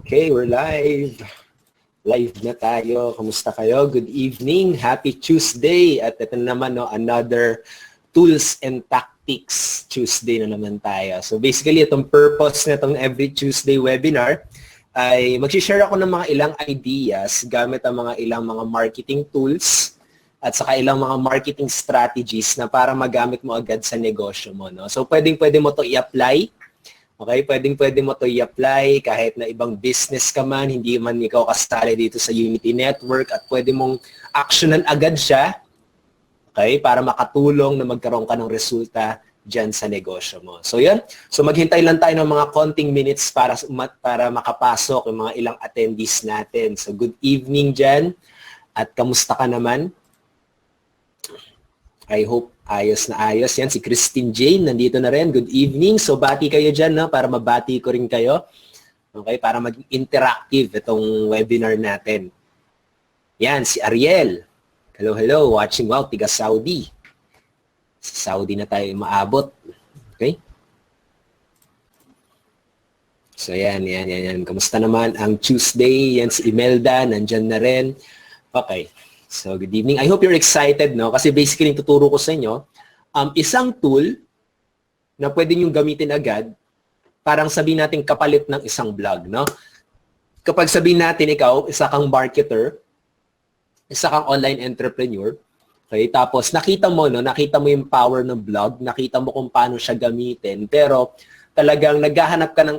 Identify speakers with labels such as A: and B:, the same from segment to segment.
A: Okay, we're live. Live na tayo. Kamusta kayo? Good evening. Happy Tuesday. At ito naman, no, another Tools and Tactics Tuesday na naman tayo. So basically, itong purpose na itong every Tuesday webinar ay mag-share ako ng mga ilang ideas gamit ang mga ilang mga marketing tools at saka ilang mga marketing strategies na para magamit mo agad sa negosyo mo. No? So pwedeng-pwede mo to i-apply. Okay, pwedeng-pwede mo to i-apply kahit na ibang business ka man, hindi man ikaw kasali dito sa Unity Network at pwede mong actionan agad siya, okay, para makatulong na magkaroon ka ng resulta dyan sa negosyo mo. So yan, so maghintay lang tayo ng mga konting minutes para makapasok yung mga ilang attendees natin. So good evening dyan at kamusta ka naman? I hope ayos na ayos. Yan, si Christine Jane, nandito na rin. Good evening. So, bati kayo dyan, no? Para mabati ko rin kayo. Okay, para maging interactive itong webinar natin. Yan, si Ariel. Hello, hello. Watching, wow, tiga Saudi. Sa Saudi na tayo maabot. Okay? So, yan. Kamusta naman ang Tuesday? Yan, si Imelda, nandyan na rin. Okay. So, good evening. I hope you're excited, no? Kasi basically, tuturo ko sa inyo, isang tool na pwede nyo gamitin agad, parang sabihin natin kapalit ng isang blog, no? Kapag sabihin natin ikaw, isa kang marketer, isa kang online entrepreneur, okay? Tapos, nakita mo yung power ng blog, nakita mo kung paano siya gamitin, pero talagang naghahanap ka ng,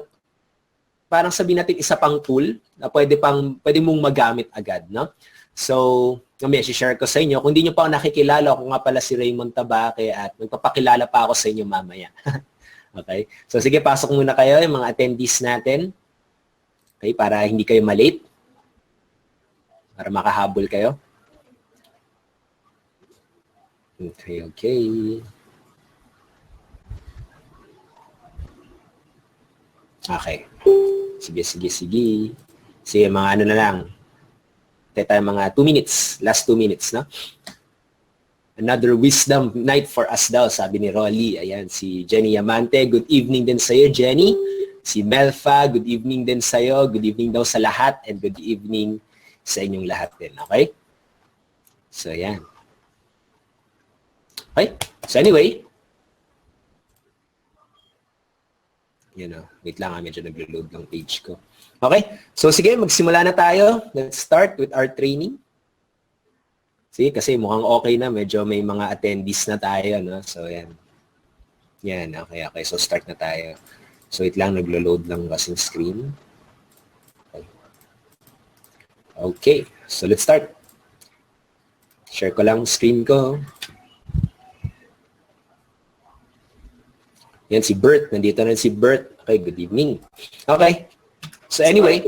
A: parang sabihin natin isa pang tool na pwede mong magamit agad, no? So, share ko sa inyo. Kung hindi nyo pa ako nakikilala, ako nga pala si Raymond Tabaque at magpapakilala pa ako sa inyo mamaya. Okay? So, sige, pasok muna kayo yung mga attendees natin. Okay? Para hindi kayo malate. Para makahabol kayo. Okay. Okay. Sige. Sige, mga ano na lang. Tayo mga 2 minutes. Last 2 minutes, no? Another wisdom night for us daw, sabi ni Rolly. Ayan, si Jenny Amante. Good evening din sa'yo, Jenny. Si Melfa, good evening din sa'yo. Good evening daw sa lahat and good evening sa inyong lahat din, okay? So, ayan. Okay? So, anyway. Wait lang, medyo naglo-load ng page ko. Okay? So, sige, magsimula na tayo. Let's start with our training. Sige, kasi mukhang okay na. Medyo may mga attendees na tayo, no? So, yan. Yan, okay. So, start na tayo. So, wait lang, naglo-load lang kasing screen. Okay. So, let's start. Share ko lang screen ko. Yan, si Bert. Nandito na si Bert. Okay, good evening. Okay. So anyway,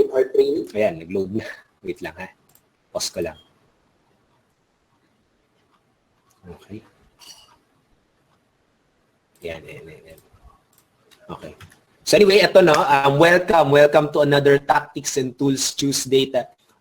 A: ayan, nag-load na. Wait lang ha. Pause ko lang. Okay. Yan. Okay. So anyway, ito no, welcome to another Tactics and Tools Tuesday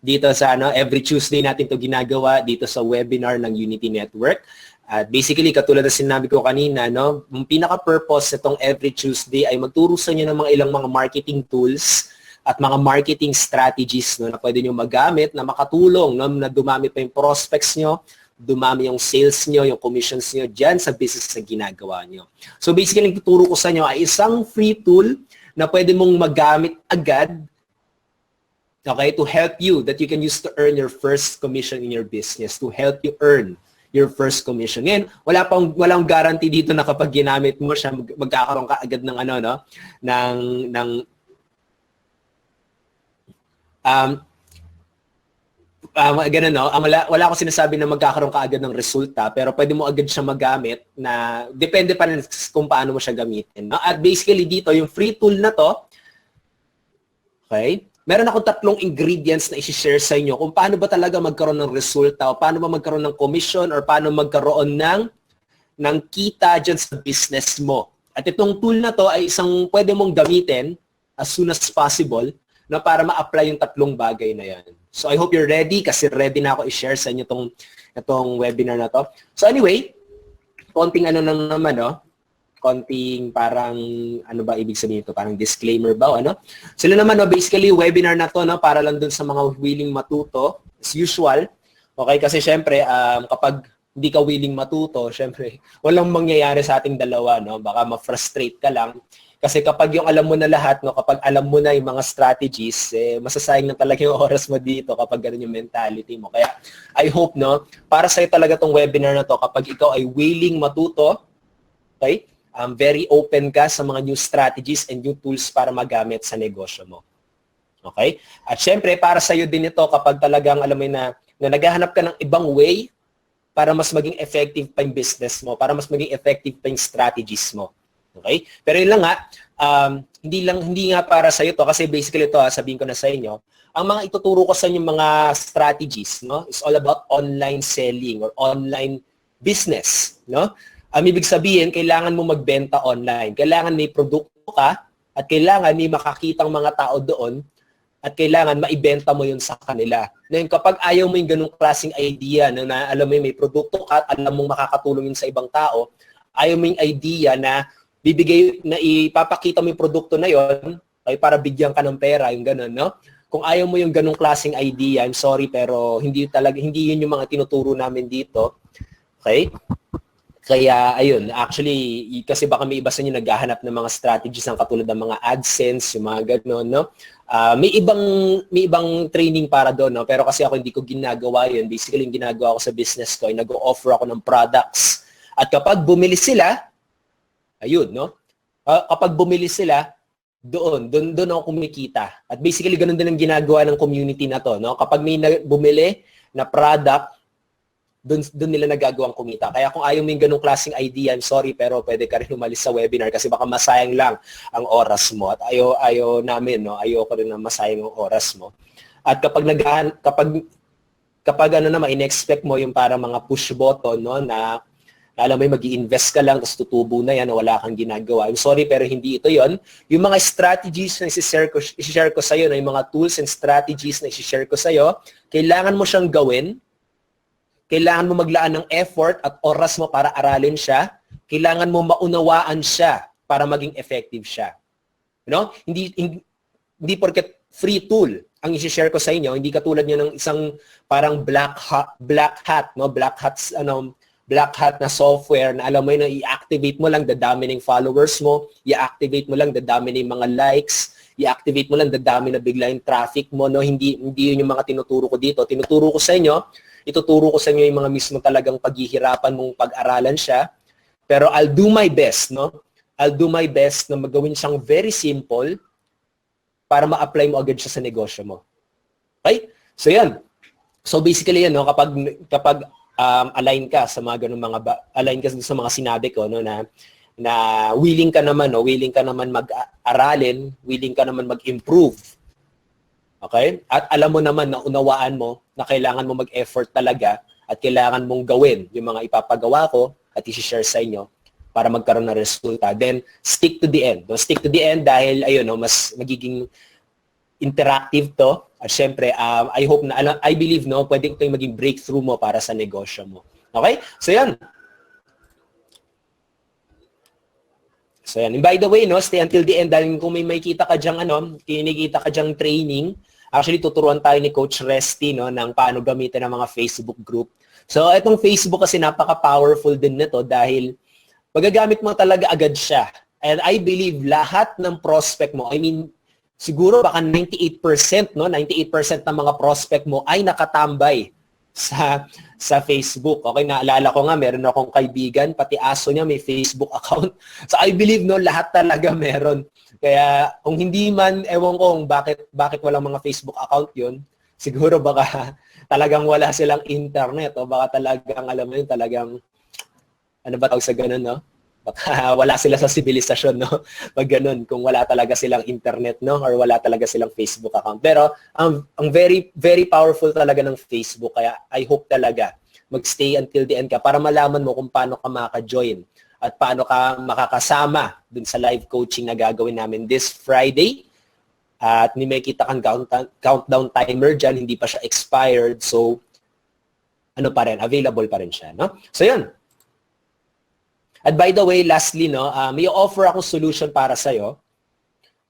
A: dito sa every Tuesday natin to ginagawa dito sa webinar ng Unity Network. At basically, katulad na sinabi ko kanina, no, yung pinaka-purpose nitong every Tuesday ay magturo sa inyo ng mga ilang mga marketing tools at mga marketing strategies, no, na pwede nyo magamit na makatulong, no, na dumami pa yung prospects nyo, dumami yung sales nyo, yung commissions nyo dyan sa business na ginagawa nyo. So basically, yung tuturo ko sa inyo ay isang free tool na pwede mong magamit agad, okay, to help you, that you can use to earn your first commission in your business, to help you earn your first commission. Ngayon, walang guarantee dito na kapag ginamit mo siya, magkakaroon ka agad ng ganun, no? Wala akong sinasabi na magkakaroon ka agad ng resulta, pero pwede mo agad siya magamit na depende pa rin kung paano mo siya gamitin. No? At basically dito, yung free tool na to, okay, meron akong 3 ingredients na isi-share sa inyo kung paano ba talaga magkaroon ng resulta o paano ba magkaroon ng commission or paano magkaroon ng kita dyan sa business mo. At itong tool na to ay isang pwede mong gamitin as soon as possible na para ma-apply yung 3 bagay na yan. So I hope you're ready kasi ready na ako i-share sa inyo itong webinar na to. So anyway, konting konting parang, ano ba ibig sabihin ito? Parang disclaimer ba, ano? Sila naman, no, basically, webinar na to, no, para lang dun sa mga willing matuto, as usual. Okay, kasi syempre, kapag hindi ka willing matuto, syempre, walang mangyayari sa ating dalawa, no? Baka ma-frustrate ka lang. Kasi kapag yung alam mo na lahat, no, kapag alam mo na yung mga strategies, masasayang na talaga yung oras mo dito kapag ganun yung mentality mo. Kaya I hope, no, para sa'yo talaga tong webinar na to, kapag ikaw ay willing matuto, okay, very open ka sa mga new strategies and new tools para magamit sa negosyo mo. Okay? At syempre, para sa'yo din ito kapag talagang alam mo na naghahanap ka ng ibang way para mas maging effective pa yung business mo, para mas maging effective pa yung strategies mo. Okay? Pero yun lang nga, hindi nga para sa iyo to kasi basically ito, sabihin ko na sa inyo, ang mga ituturo ko sa inyo mga strategies, no, is all about online selling or online business, no? Ibig sabihin, kailangan mo magbenta online. Kailangan may produkto ka at kailangan may makakitang mga tao doon at kailangan maibenta mo yun sa kanila. Ngayon, kapag ayaw mo yung ganung klaseng idea na alam mo may produkto ka at alam mong makakatulong yun sa ibang tao, ayaw mo yung idea na ipapakita mo yung produkto na yon ay para bigyan ka ng pera, yung gano'n, no? Kung ayaw mo yung ganung klaseng idea, I'm sorry, pero hindi yun yung mga tinuturo namin dito. Okay? Kaya, ayun, actually, kasi baka may iba sa inyo naghahanap ng mga strategies ng katulad ng mga AdSense, yung mga gano'n, no? May ibang training para doon, no? Pero kasi ako hindi ko ginagawa yun. Basically, yung ginagawa ko sa business ko ay nag-o-offer ako ng products. At kapag bumili sila, ayun, no? Kapag bumili sila, doon ako kumikita. At basically, ganun din ang ginagawa ng community na to, no? Kapag may bumili na product, doon nila nagagawang kumita. Kaya kung ayaw mo yung ganung klaseng idea, I'm sorry, pero pwede ka rin umalis sa webinar kasi baka masayang lang ang oras mo. At ayaw namin, no? Ayaw ko rin na masayang ang oras mo. At kapag ano naman, in-expect mo yung parang mga push button, no, na alam mo yung mag-i-invest ka lang, tapos tutubo na yan, wala kang ginagawa. I'm sorry, pero hindi ito yon. Yung mga strategies na isi-share ko sa'yo, yung mga tools and strategies na isi-share ko sa'yo, kailangan mo siyang gawin, kailangan mo maglaan ng effort at oras mo para aralin siya, kailangan mo maunawaan siya para maging effective siya. You know? Hindi porket free tool ang isi-share ko sa inyo, hindi katulad niya ng isang parang black hat na software na alam mo yun na i-activate mo lang dadami ng followers mo, i-activate mo lang dadami ng mga likes, i-activate mo lang dadami na bigla yung traffic mo, no? Hindi yun yung mga tinuturo ko dito. Ituturo ko sa inyo yung mga mismo talagang paghihirapan mong pag-aralan siya. Pero I'll do my best, no? I'll do my best na magawin siyang very simple para ma-apply mo agad siya sa negosyo mo. Okay? So yan. So basically yan, no? Kapag align ka sa mga ganung align ka sa mga sinabi ko, no, na willing ka naman, no, willing ka naman mag-aralin, willing ka naman mag-improve. Okay? At alam mo naman na unawaan mo na kailangan mo mag-effort talaga at kailangan mong gawin yung mga ipapagawa ko at i-share sa inyo para magkaroon ng resulta. Then stick to the end. No? Stick to the end dahil ayun, no, mas magiging interactive to. At syempre, I believe, no, pwede ito yung maging breakthrough mo para sa negosyo mo. Okay? So, yan. So, yan. And by the way, no, stay until the end dahil kung may makita ka dyang, kinikita ka dyang training, actually, tuturuan tayo ni Coach Resty, no, ng paano gamitin ang mga Facebook group. So, itong Facebook kasi napaka-powerful din nito dahil magagamit mo talaga agad siya. And I believe lahat ng prospect mo, siguro baka 98%, no? 98% ng mga prospect mo ay nakatambay sa Facebook. Okay, naalala ko nga, meron akong kaibigan, pati aso niya may Facebook account. So I believe, no, lahat talaga meron. Kaya kung hindi man, ewan ko bakit walang mga Facebook account yun, siguro baka talagang wala silang internet o baka talagang, alam mo yun, talagang, ano ba tawag sa ganun, no? Baka wala sila sa sibilisasyon, no? Pag ganun, kung wala talaga silang internet, no? Or wala talaga silang Facebook account. Pero, ang very, very powerful talaga ng Facebook. Kaya, I hope talaga mag-stay until the end ka para malaman mo kung paano ka maka-join at paano ka makakasama dun sa live coaching na gagawin namin this Friday. At may kita kang countdown timer dyan, hindi pa siya expired. So, available pa rin siya, no? So, yun. At by the way, lastly, no, may offer akong solution para sa'yo.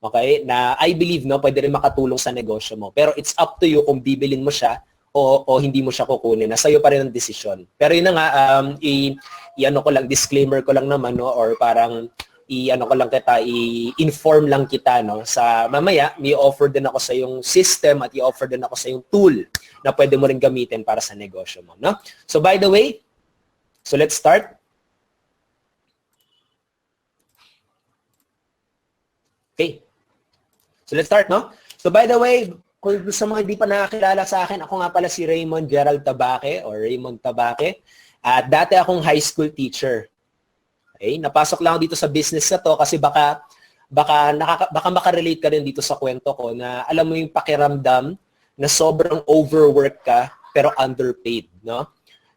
A: Okay? Na I believe, no, pwede rin makatulong sa negosyo mo. Pero it's up to you kung bibilin mo siya o hindi mo siya kukunin. Nasa iyo pa rin ang desisyon. Pero yun na nga, i-ano ko lang, disclaimer ko lang naman, no, or parang i-ano ko lang kita, i-inform lang kita, no, sa mamaya, may offer din ako sa yung system at i-offer din ako sa yung tool na pwede mo rin gamitin para sa negosyo mo, no? So by the way, so let's start. Okay. So let's start, no? So by the way, kung sa mga hindi pa nakakilala sa akin, ako nga pala si Raymond Gerald Tabaque or Raymond Tabaque. At dati akong high school teacher. Okay? Napasok lang ako dito sa business na to kasi baka makarelate ka rin dito sa kwento ko na alam mo yung pakiramdam na sobrang overwork ka pero underpaid, no?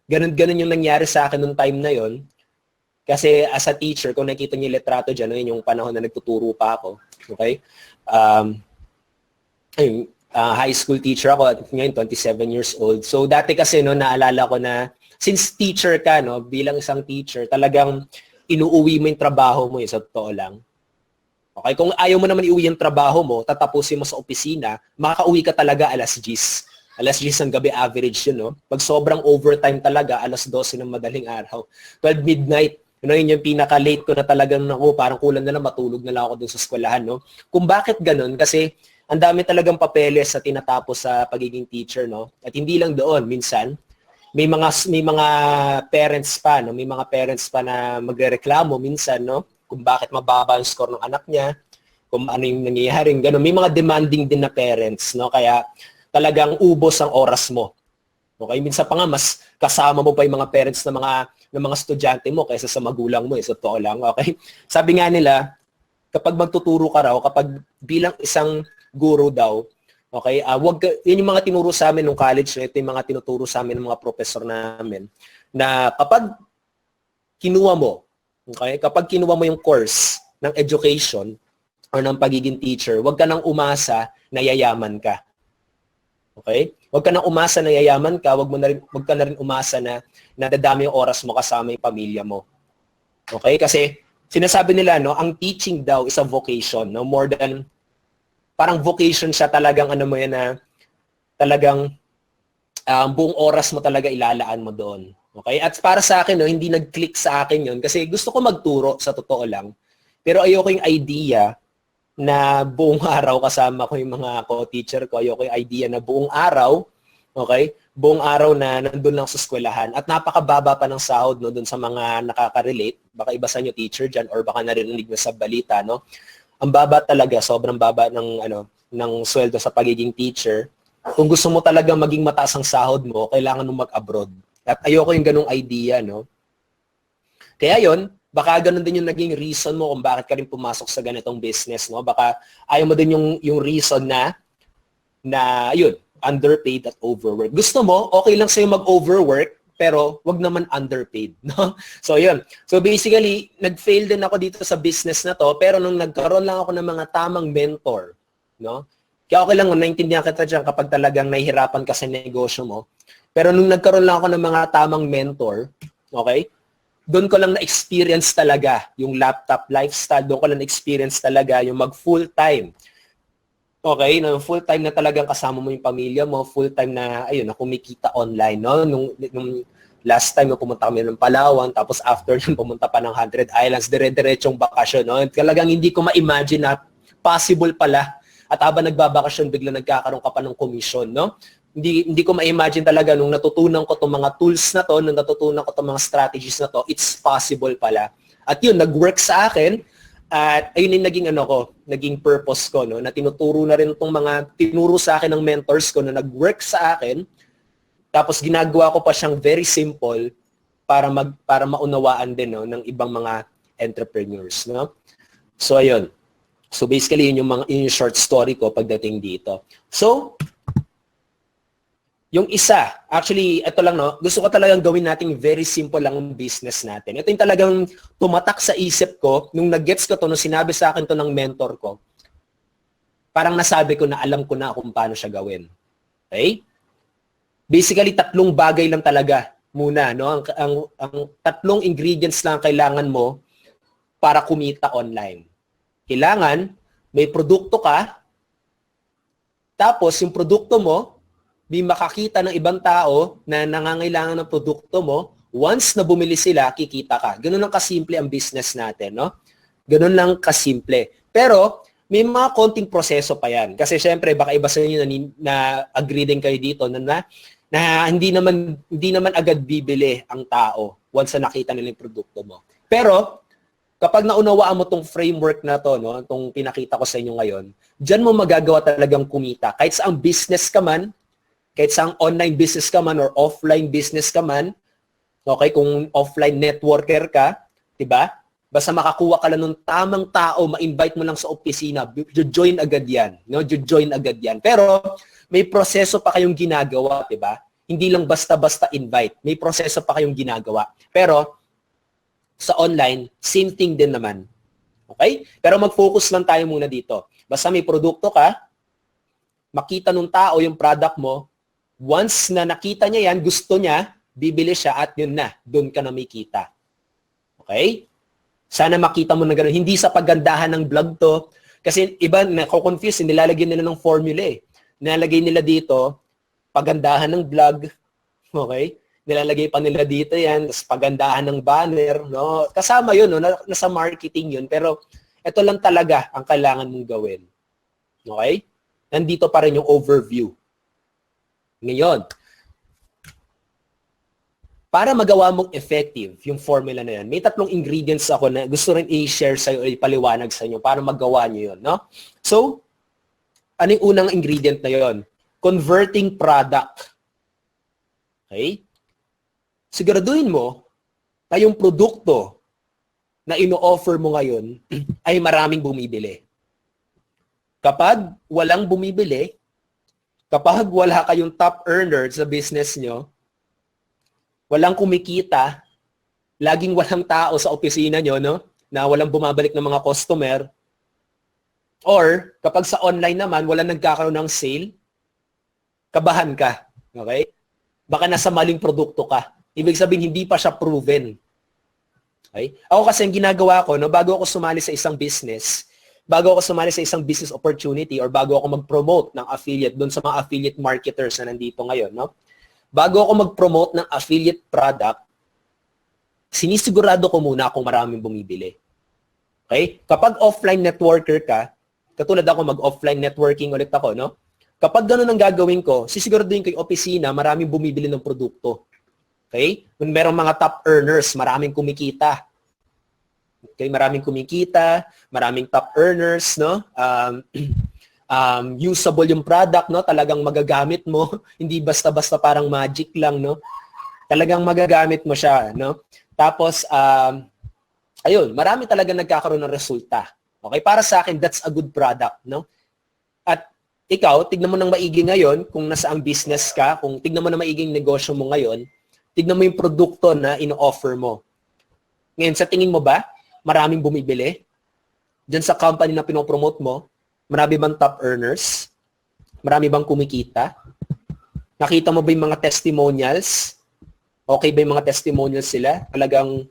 A: Ganun yung nangyari sa akin nung time na yon. Kasi as a teacher, kung nakita niyo yung litrato dyan, yun yung panahon na nagtuturo pa ako. Okay? High school teacher ako at ngayon 27 years old. So dati kasi no, naalala ko na since teacher ka, no, bilang isang teacher, talagang inuuwi mo yung trabaho mo, sa totoo lang. Okay? Kung ayaw mo naman iuwi yung trabaho mo, tatapusin mo sa opisina, makakauwi ka talaga alas 10. Alas 10 ng gabi, average yun, no? Pag sobrang overtime talaga, alas 12 ng madaling araw. 12 midnight, yun yung pinaka-late ko na talagang parang kulang na lang, matulog na lang ako dun sa eskwelahan, no? Kung bakit ganun, kasi ang dami talagang papeles sa tinatapos sa pagiging teacher, no? At hindi lang doon, minsan, may mga parents pa, no? May mga parents pa na magrereklamo minsan, no? Kung bakit mababa ang score ng anak niya, kung ano yung nangyayari, gano'n. May mga demanding din na parents, no? Kaya talagang ubos ang oras mo. Okay? Minsan pa nga, mas kasama mo pa yung mga parents ng mga estudyante mo kaysa sa magulang mo, sa totoo lang. Okay? Sabi nga nila, kapag magtuturo ka raw, kapag bilang isang guro daw, okay, yun yung mga tinuro sa amin nung college, ito yung mga tinuturo sa amin ng mga professor namin, na kapag kinuha mo, okay, kapag kinuha mo yung course ng education or ng pagiging teacher, huwag ka nang umasa na yayaman ka. Okay? Huwag ka nang umasa na yayaman ka, huwag ka na rin umasa na nadadami yung oras mo kasama yung pamilya mo. Okay? Kasi sinasabi nila, no, ang teaching daw is a vocation, no, more than parang vocation siya, talagang ano mo yan na talagang buong oras mo talaga ilalaan mo doon. Okay? At para sa akin, no, hindi nag-click sa akin yun kasi gusto ko magturo sa totoo lang. Pero ayoko yung idea na buong araw kasama ko yung mga co-teacher ko. Ayoko yung idea na buong araw, okay? Buong araw na nandun lang sa eskwelahan at napakababa pa ng sahod, no, doon sa mga nakaka-relate. Baka iba sa inyo teacher dyan or baka narinig na sa balita, no? Ang baba talaga, sobrang baba ng sweldo sa pagiging teacher. Kung gusto mo talaga maging mataas ang sahod mo, kailangan mo mag-abroad. At ayoko yung ganung idea, no? Kaya yon, baka ganun din yung naging reason mo kung bakit ka rin pumasok sa ganitong business, no? Baka ayaw mo din yung reason na yun, underpaid at overwork. Gusto mo, okay lang sa'yo mag-overwork, pero wag naman underpaid, no? So, yun. So, basically, nag-fail din ako dito sa business na to, pero nung nagkaroon lang ako ng mga tamang mentor, no? Kaya okay lang, naintindihan kita dyan kapag talagang nahihirapan ka sa negosyo mo. Pero nung nagkaroon lang ako ng mga tamang mentor, okay? Doon ko lang na-experience talaga yung laptop lifestyle, doon ko lang na-experience talaga yung mag-full-time. Okay, na full-time na talagang kasama mo yung pamilya mo, full-time na, ayun, na kumikita online, no? Nung last time, pumunta kami ng Palawan, tapos after yun, pumunta pa ng 100 Islands, dire-diretsong bakasyon, no? Talagang hindi ko ma-imagine na possible pala. At habang nagbabakasyon, bigla nagkakaroon ka pa ng commission, no? Hindi ko ma-imagine talaga nung natutunan ko itong mga tools na to, nung natutunan ko itong mga strategies na to, it's possible pala. At yun, nag-work sa akin. At ayun yung naging purpose ko, no, na tinuturo na rin itong mga tinuro sa akin ng mentors ko na nag-work sa akin. Tapos ginagawa ko pa siyang very simple para maunawaan din, no, ng ibang mga entrepreneurs, no. So ayun. So basically yun yung short story ko pagdating dito. So yung isa, actually, ito lang, no, gusto ko talagang gawin nating very simple lang ang business natin. Ito yung talagang tumatak sa isip ko, nung nag-gets ko to, nung sinabi sa akin to ng mentor ko, parang nasabi ko na alam ko na kung paano siya gawin. Okay? Basically, 3 bagay lang talaga muna, no? Ang tatlong ingredients lang kailangan mo para kumita online. Kailangan may produkto ka, tapos yung produkto mo, may makakita ng ibang tao na nangangailangan ng produkto mo, once na bumili sila, kikita ka. Ganun lang kasimple ang business natin, no? Ganun lang kasimple. Pero, may mga konting proseso pa yan. Kasi syempre, baka iba sa inyo na agree din kayo dito na hindi naman agad bibili ang tao once na nakita nila yung produkto mo. Pero, kapag naunawaan mo tong framework na to, no, tong pinakita ko sa inyo ngayon, diyan mo magagawa talagang kumita. Kahit sa ang business ka man, kahit sa ang online business ka man or offline business ka man, okay, kung offline networker ka, 'di ba? Basta makakuha ka lang ng tamang tao, ma-invite mo lang sa opisina, join agad 'yan, no? Join agad 'yan. Pero may proseso pa kayong ginagawa, 'di ba? Hindi lang basta-basta invite. May proseso pa kayong ginagawa. Pero sa online, same thing din naman. Okay? Pero mag-focus lang tayo muna dito. Basta may produkto ka, makita nung tao yung product mo, once na nakita niya yan, gusto niya, bibili siya at yun na, doon ka na may kita. Okay? Sana makita mo na gano'n. Hindi sa pagandahan ng vlog to. Kasi iba, nako-confuse, nilalagyan nila ng formula eh. Nilalagay nila dito, pagandahan ng vlog. Okay? Nilalagay pa nila dito yan, tapos pagandahan ng banner. No? Kasama yun, no? Nasa marketing yun. Pero ito lang talaga ang kailangan mong gawin. Okay? Nandito pa rin yung overview. Ngayon, para magawa mong effective yung formula na yan, may tatlong ingredients ako na gusto rin i-share sa'yo o ipaliwanag sa inyo para magawa nyo yun. No? So, ano yung unang ingredient na yun? Converting product. Okay? Siguraduhin mo na yung produkto na ino-offer mo ngayon ay maraming bumibili. Kapag walang bumibili, kapag wala kayong top earner sa business nyo, walang kumikita, laging walang tao sa opisina nyo, no? Na walang bumabalik ng mga customer, or kapag sa online naman, walang nagkakaroon ng sale, kabahan ka. Okay? Baka nasa maling produkto ka. Ibig sabihin, hindi pa siya proven. Okay? Ako kasi ang ginagawa ko, no, bago ako sumali sa isang business opportunity, or bago ako mag-promote ng affiliate doon sa mga affiliate marketers na nandito ngayon, no? Bago ako mag-promote ng affiliate product, sinisigurado ko muna kung maraming bumibili. Okay? Kapag offline networker ka, katulad ako mag-offline networking ulit ako, no? Kapag ganun ang gagawin ko, sisiguraduhin ko yung opisina, maraming bumibili ng produkto. Okay? Kung merong mga top earners, maraming kumikita. Okay? Maraming kumikita, maraming top earners, no? Usable yung product, no? Talagang magagamit mo, hindi basta-basta parang magic lang, no? Talagang magagamit mo siya, no? Tapos, ayun, marami talaga nagkakaroon ng resulta. Okay? Para sa akin, that's a good product, no? At ikaw, tignan mo ng maigi ngayon kung nasaang business ka, kung tignan mo na maiging negosyo mo ngayon, tignan mo yung produkto na ino-offer mo. Ngayon, sa tingin mo ba, maraming bumibili? Diyan sa company na pinopromote mo, marami bang top earners? Marami bang kumikita? Nakita mo ba yung mga testimonials? Okay ba yung mga testimonials sila? Talagang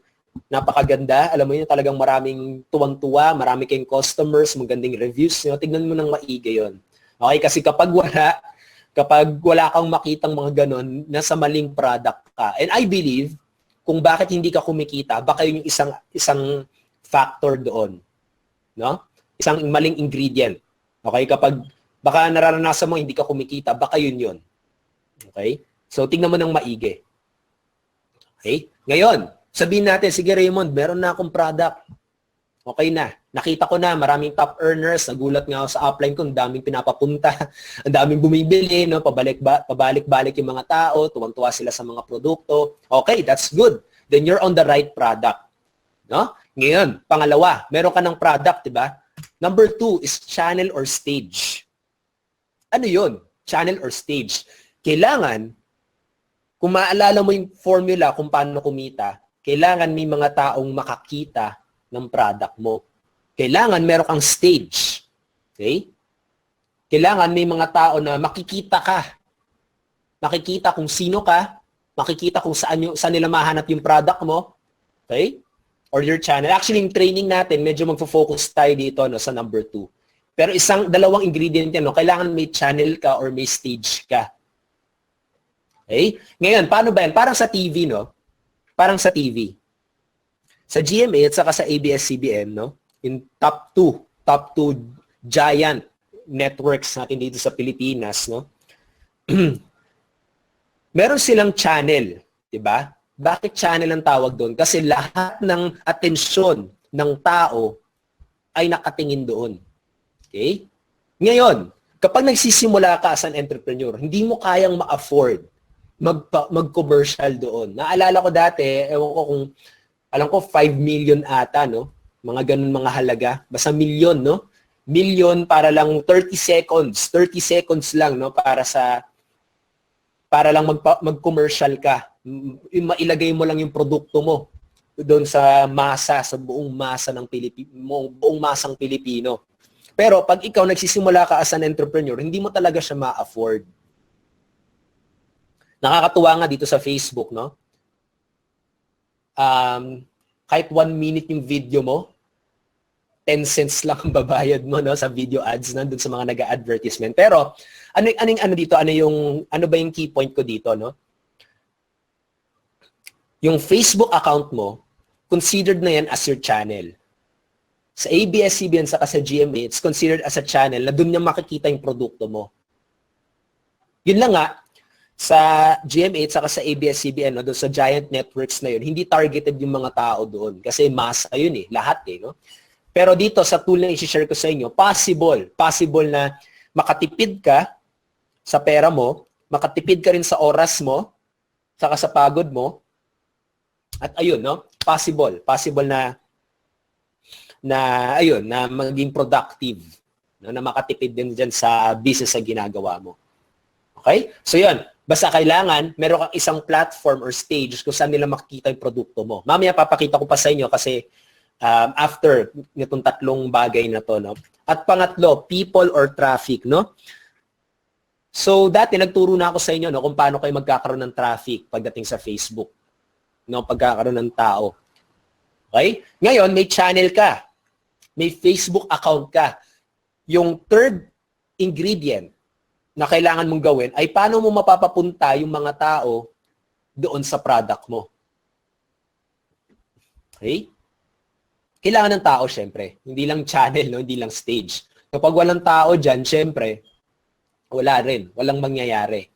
A: napakaganda. Alam mo yun, talagang maraming tuwang-tuwa, marami kayong customers, magandang reviews. You know, tignan mo ng maigi yun. Okay, kasi kapag wala kang makitang mga ganon, nasa maling product ka. And I believe, kung bakit hindi ka kumikita, baka yun yung isang factor doon. No? Isang maling ingredient. Okay? Kapag baka nararanasan mo hindi ka kumikita, baka yun. Okay? So, tingnan mo ng maigi. Okay? Ngayon, sabihin natin, sige Raymond, meron na akong product. Okay na. Nakita ko na, maraming top earners. Nagulat nga ako sa upline ko, ang daming pinapapunta, ang daming bumibili, no? Pabalik-balik yung mga tao, tuwang-tuwa sila sa mga produkto. Okay, that's good. Then you're on the right product. No? Ngayon, pangalawa, meron ka ng product, di ba? Number 2 is channel or stage. Ano yun? Channel or stage. Kailangan, kung maalala mo yung formula kung paano kumita, kailangan may mga taong makakita ng product mo. Kailangan meron kang stage. Okay? Kailangan may mga tao na makikita ka. Makikita kung sino ka, makikita kung saan nila mahanap yung product mo, okay? Or your channel. Actually, yung training natin, medyo magfo-focus tayo dito no, sa number 2. Pero dalawang ingredient yan, no? Kailangan may channel ka or may stage ka. Okay? Ngayon, paano ba yan? Parang sa TV, no? Parang sa TV. Sa GMA at saka sa ABS-CBN, no? Yung top 2 giant networks natin dito sa Pilipinas, no? Meron silang channel, 'di ba? Bakit channel ang tawag doon? Kasi lahat ng atensyon ng tao ay nakatingin doon. Okay? Ngayon, kapag nagsisimula ka as an entrepreneur, hindi mo kayang ma-afford mag-commercial doon. Naalala ko dati, ewan ko kung, alam ko 5 million ata, no? Mga ganun mga halaga. Basta million, no? Million para lang 30 seconds. 30 seconds lang, no? Para lang mag-commercial ka. Mailagay mo lang yung produkto mo doon sa masa, sa buong masa ng buong masang Pilipino. Pero pag ikaw nagsisimula ka as an entrepreneur, hindi mo talaga siya ma-afford. Nakakatuwa nga dito sa Facebook, no? Kahit 1 minute yung video mo, 10 cents lang ang babayad mo, no, sa video ads nandun sa mga nag-advertisement. Pero ano ba yung key point ko dito, no? Yung Facebook account mo, considered na yan as your channel. Sa ABS-CBN saka sa GMA, it's considered as a channel na doon niya makikita yung produkto mo. Yun lang nga, sa GMA at saka sa ABS-CBN, no, doon sa giant networks na yun, hindi targeted yung mga tao doon. Kasi masa yun lahat no? Pero dito, sa tool na i-share ko sa inyo, possible na makatipid ka sa pera mo, makatipid ka rin sa oras mo, saka sa pagod mo, at ayun, no? Possible na maging productive, no? Na makatipid din dyan sa business na ginagawa mo. Okay? So yun, basta kailangan, meron kang isang platform or stage kung saan nila makikita yung produkto mo. Mamaya papakita ko pa sa inyo kasi after nitong 3 bagay na to, no? At pangatlo, people or traffic, no? So, dati nagturo na ako sa inyo, no, kung paano kayo magkakaroon ng traffic pagdating sa Facebook, no, pagkakaroon ng tao. Okay? Ngayon, may channel ka. May Facebook account ka. Yung third ingredient na kailangan mong gawin ay paano mo mapapapunta yung mga tao doon sa product mo. Okay? Kailangan ng tao, syempre. Hindi lang channel, no? Hindi lang stage. Kapag walang tao dyan, syempre, wala rin. Walang mangyayari.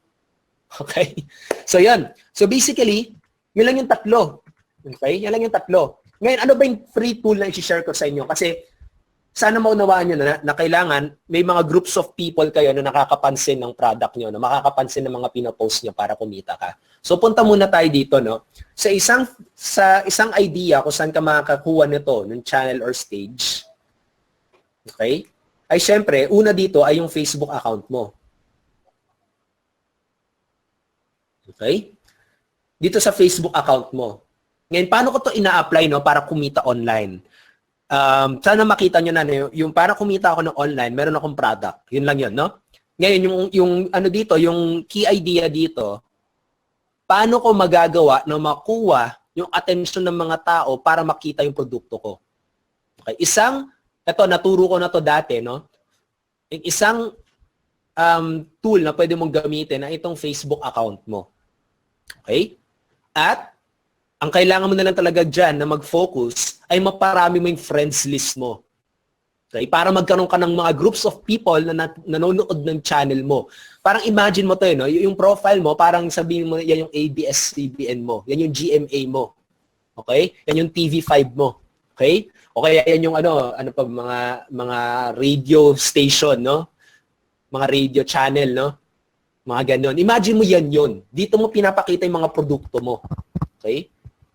A: Okay? So, yan. So, basically, yun lang yung 3. Okay? Yan lang yung 3. Ngayon, ano ba yung free tool na i-share ko sa inyo? Kasi, sana maunawaan nyo na kailangan may mga groups of people kayo na nakakapansin ng product nyo, na makakapansin ng mga pinopost nyo para kumita ka. So, punta muna tayo dito, no? Sa isang idea kung saan ka makakakuha nito, ng channel or stage, okay? Ay, syempre, una dito ay yung Facebook account mo. Okay? Dito sa Facebook account mo. Ngayon, paano ko to ina-apply, no, para kumita online? Sana makita nyo na, yung para kumita ako ng online, meron akong product. Yun lang yun, no? Ngayon, yung ano dito, yung key idea dito, paano ko magagawa na makuha yung attention ng mga tao para makita yung produkto ko? Okay? Ito, naturo ko na to dati, no? Yung isang tool na pwede mong gamitin na itong Facebook account mo. Okay? At, ang kailangan mo na lang talaga dyan na mag-focus ay maparami mo yung friends list mo. Okay? Para magkaroon ka ng mga groups of people na nanonood ng channel mo. Parang imagine mo to, no? Yung profile mo, parang sabihin mo, yan yung ABS-CBN mo. Yan yung GMA mo. Okay? Yan yung TV5 mo. Okay? O kaya yan yung mga radio station, no? Mga radio channel, no? Mga ganon. Imagine mo yan yun. Dito mo pinapakita yung mga produkto mo. Okay?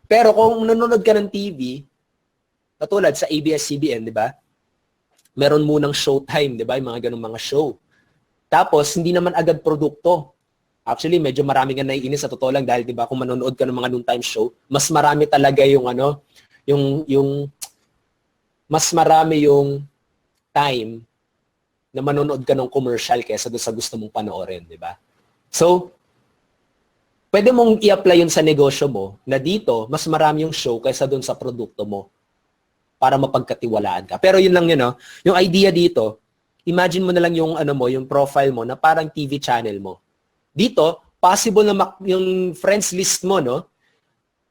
A: Pero kung nanonood ka ng TV, katulad sa ABS-CBN, di ba? Meron munang showtime, di ba? Yung mga ganung mga show. Tapos, hindi naman agad produkto. Actually, medyo marami nga naiinis sa totoo lang dahil, di ba, kung manonood ka ng mga noontime show, mas marami talaga yung mas marami yung time na manonood ka ng commercial kaysa doon sa gusto mong panoorin, di ba? So, pwede mong i-apply yun sa negosyo mo na dito, mas marami yung show kaysa dun sa produkto mo para mapagkatiwalaan ka. Pero yun lang yun, no? Yung idea dito, imagine mo na lang yung, ano mo, yung profile mo na parang TV channel mo. Dito, possible na yung friends list mo, no?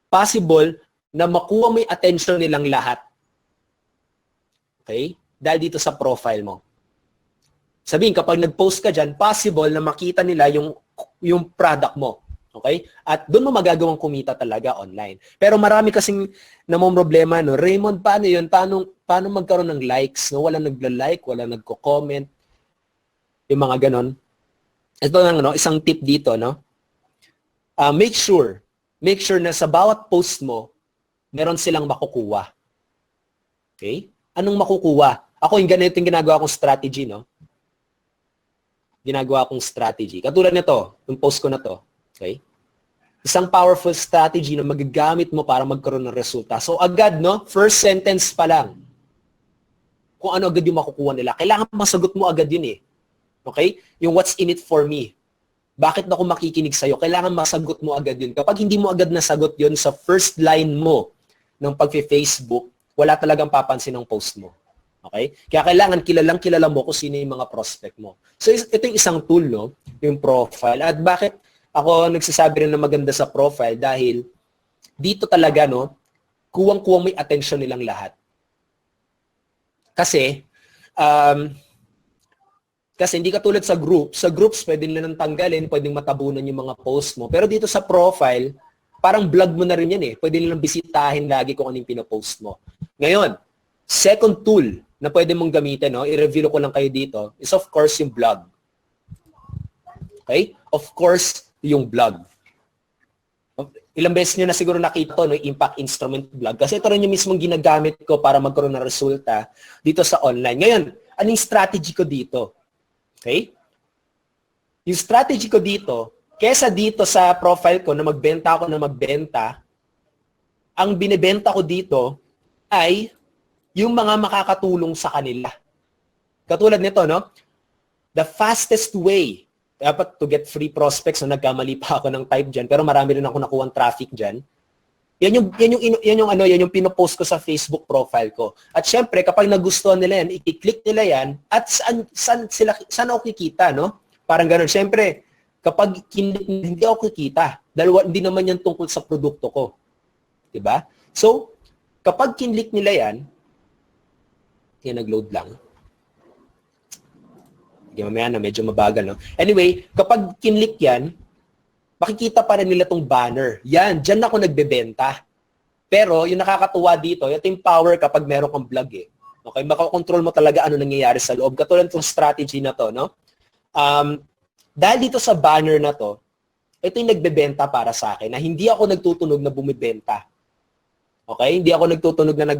A: Possible na makuha mo yung attention nilang lahat. Okay? Dahil dito sa profile mo. Sabihin, kapag nag-post ka dyan, possible na makita nila yung product mo. Okay? At doon mo magagawang kumita talaga online. Pero marami kasing namang problema, no? Raymond, paano yun? Paano magkaroon ng likes? No? Walang nagla-like, walang nagko-comment. Yung mga ganon. Ito lang, no? Isang tip dito, no? Make sure na sa bawat post mo, meron silang makukuha. Okay? Anong makukuha? Ako, yung ganito yung ginagawa kong strategy, no? Ginagawa kong strategy. Katulad nito, yung post ko na to. Okay? Isang powerful strategy na magagamit mo para magkaroon ng resulta. So, agad, no? First sentence pa lang. Kung ano agad yung makukuha nila. Kailangan masagot mo agad yun eh. Okay? Yung what's in it for me. Bakit na ako makikinig sa'yo? Kailangan masagot mo agad yun. Kapag hindi mo agad nasagot yun sa first line mo ng pag-Facebook, wala talagang papansin ng post mo. Okay? Kaya kailangan kilala mo kung sino yung mga prospect mo. So, ito yung isang tool, no? Yung profile. At bakit ako nagsasabi rin na maganda sa profile? Dahil dito talaga, no? Kuwang-kuwang may attention nilang lahat. Kasi hindi katulad sa groups. Sa groups, pwede nilang tanggalin, pwedeng matabunan yung mga post mo. Pero dito sa profile, parang vlog mo na rin yan eh. Pwede nilang bisitahin lagi kung anong pinopost mo. Ngayon, second tool na pwede mong gamitin, no? I-review ko lang kayo dito, is of course yung blog. Okay? Of course, yung blog. Ilang beses nyo na siguro nakita to, no? Impact Instrument Blog. Kasi ito rin yung mismong ginagamit ko para magkaroon ng resulta dito sa online. Ngayon, anong strategy ko dito? Okay? Yung strategy ko dito, kesa dito sa profile ko na magbenta ako na magbenta, ang binibenta ko dito ay yung mga makakatulong sa kanila. Katulad nito, no? The fastest way dapat to get free prospects, so nagkamali pa ako ng type dyan, pero marami rin ako nakuha traffic dyan. Yan yung pinopost ko sa Facebook profile ko. At syempre, kapag nagustuhan nila yan, i-click nila yan, at saan ako kikita, no? Parang ganun. Syempre, kapag hindi ako kikita, dahil hindi naman yan tungkol sa produkto ko. Diba? So, kapag kinlik nila yan nag-load lang. Mamaya na, medyo mabagal, no? Anyway, kapag kinlik yan, makikita pa rin nila tong banner. Yan, dyan ako nagbebenta. Pero, yung nakakatuwa dito, ito yung power kapag meron kang vlog eh. Okay, makakontrol mo talaga ano nangyayari sa loob. Katulad itong strategy na to, no? Dahil dito sa banner na to, ito yung nagbebenta para sa akin, na hindi ako nagtutunog na bumibenta. Okay? Hindi ako nagtutunog na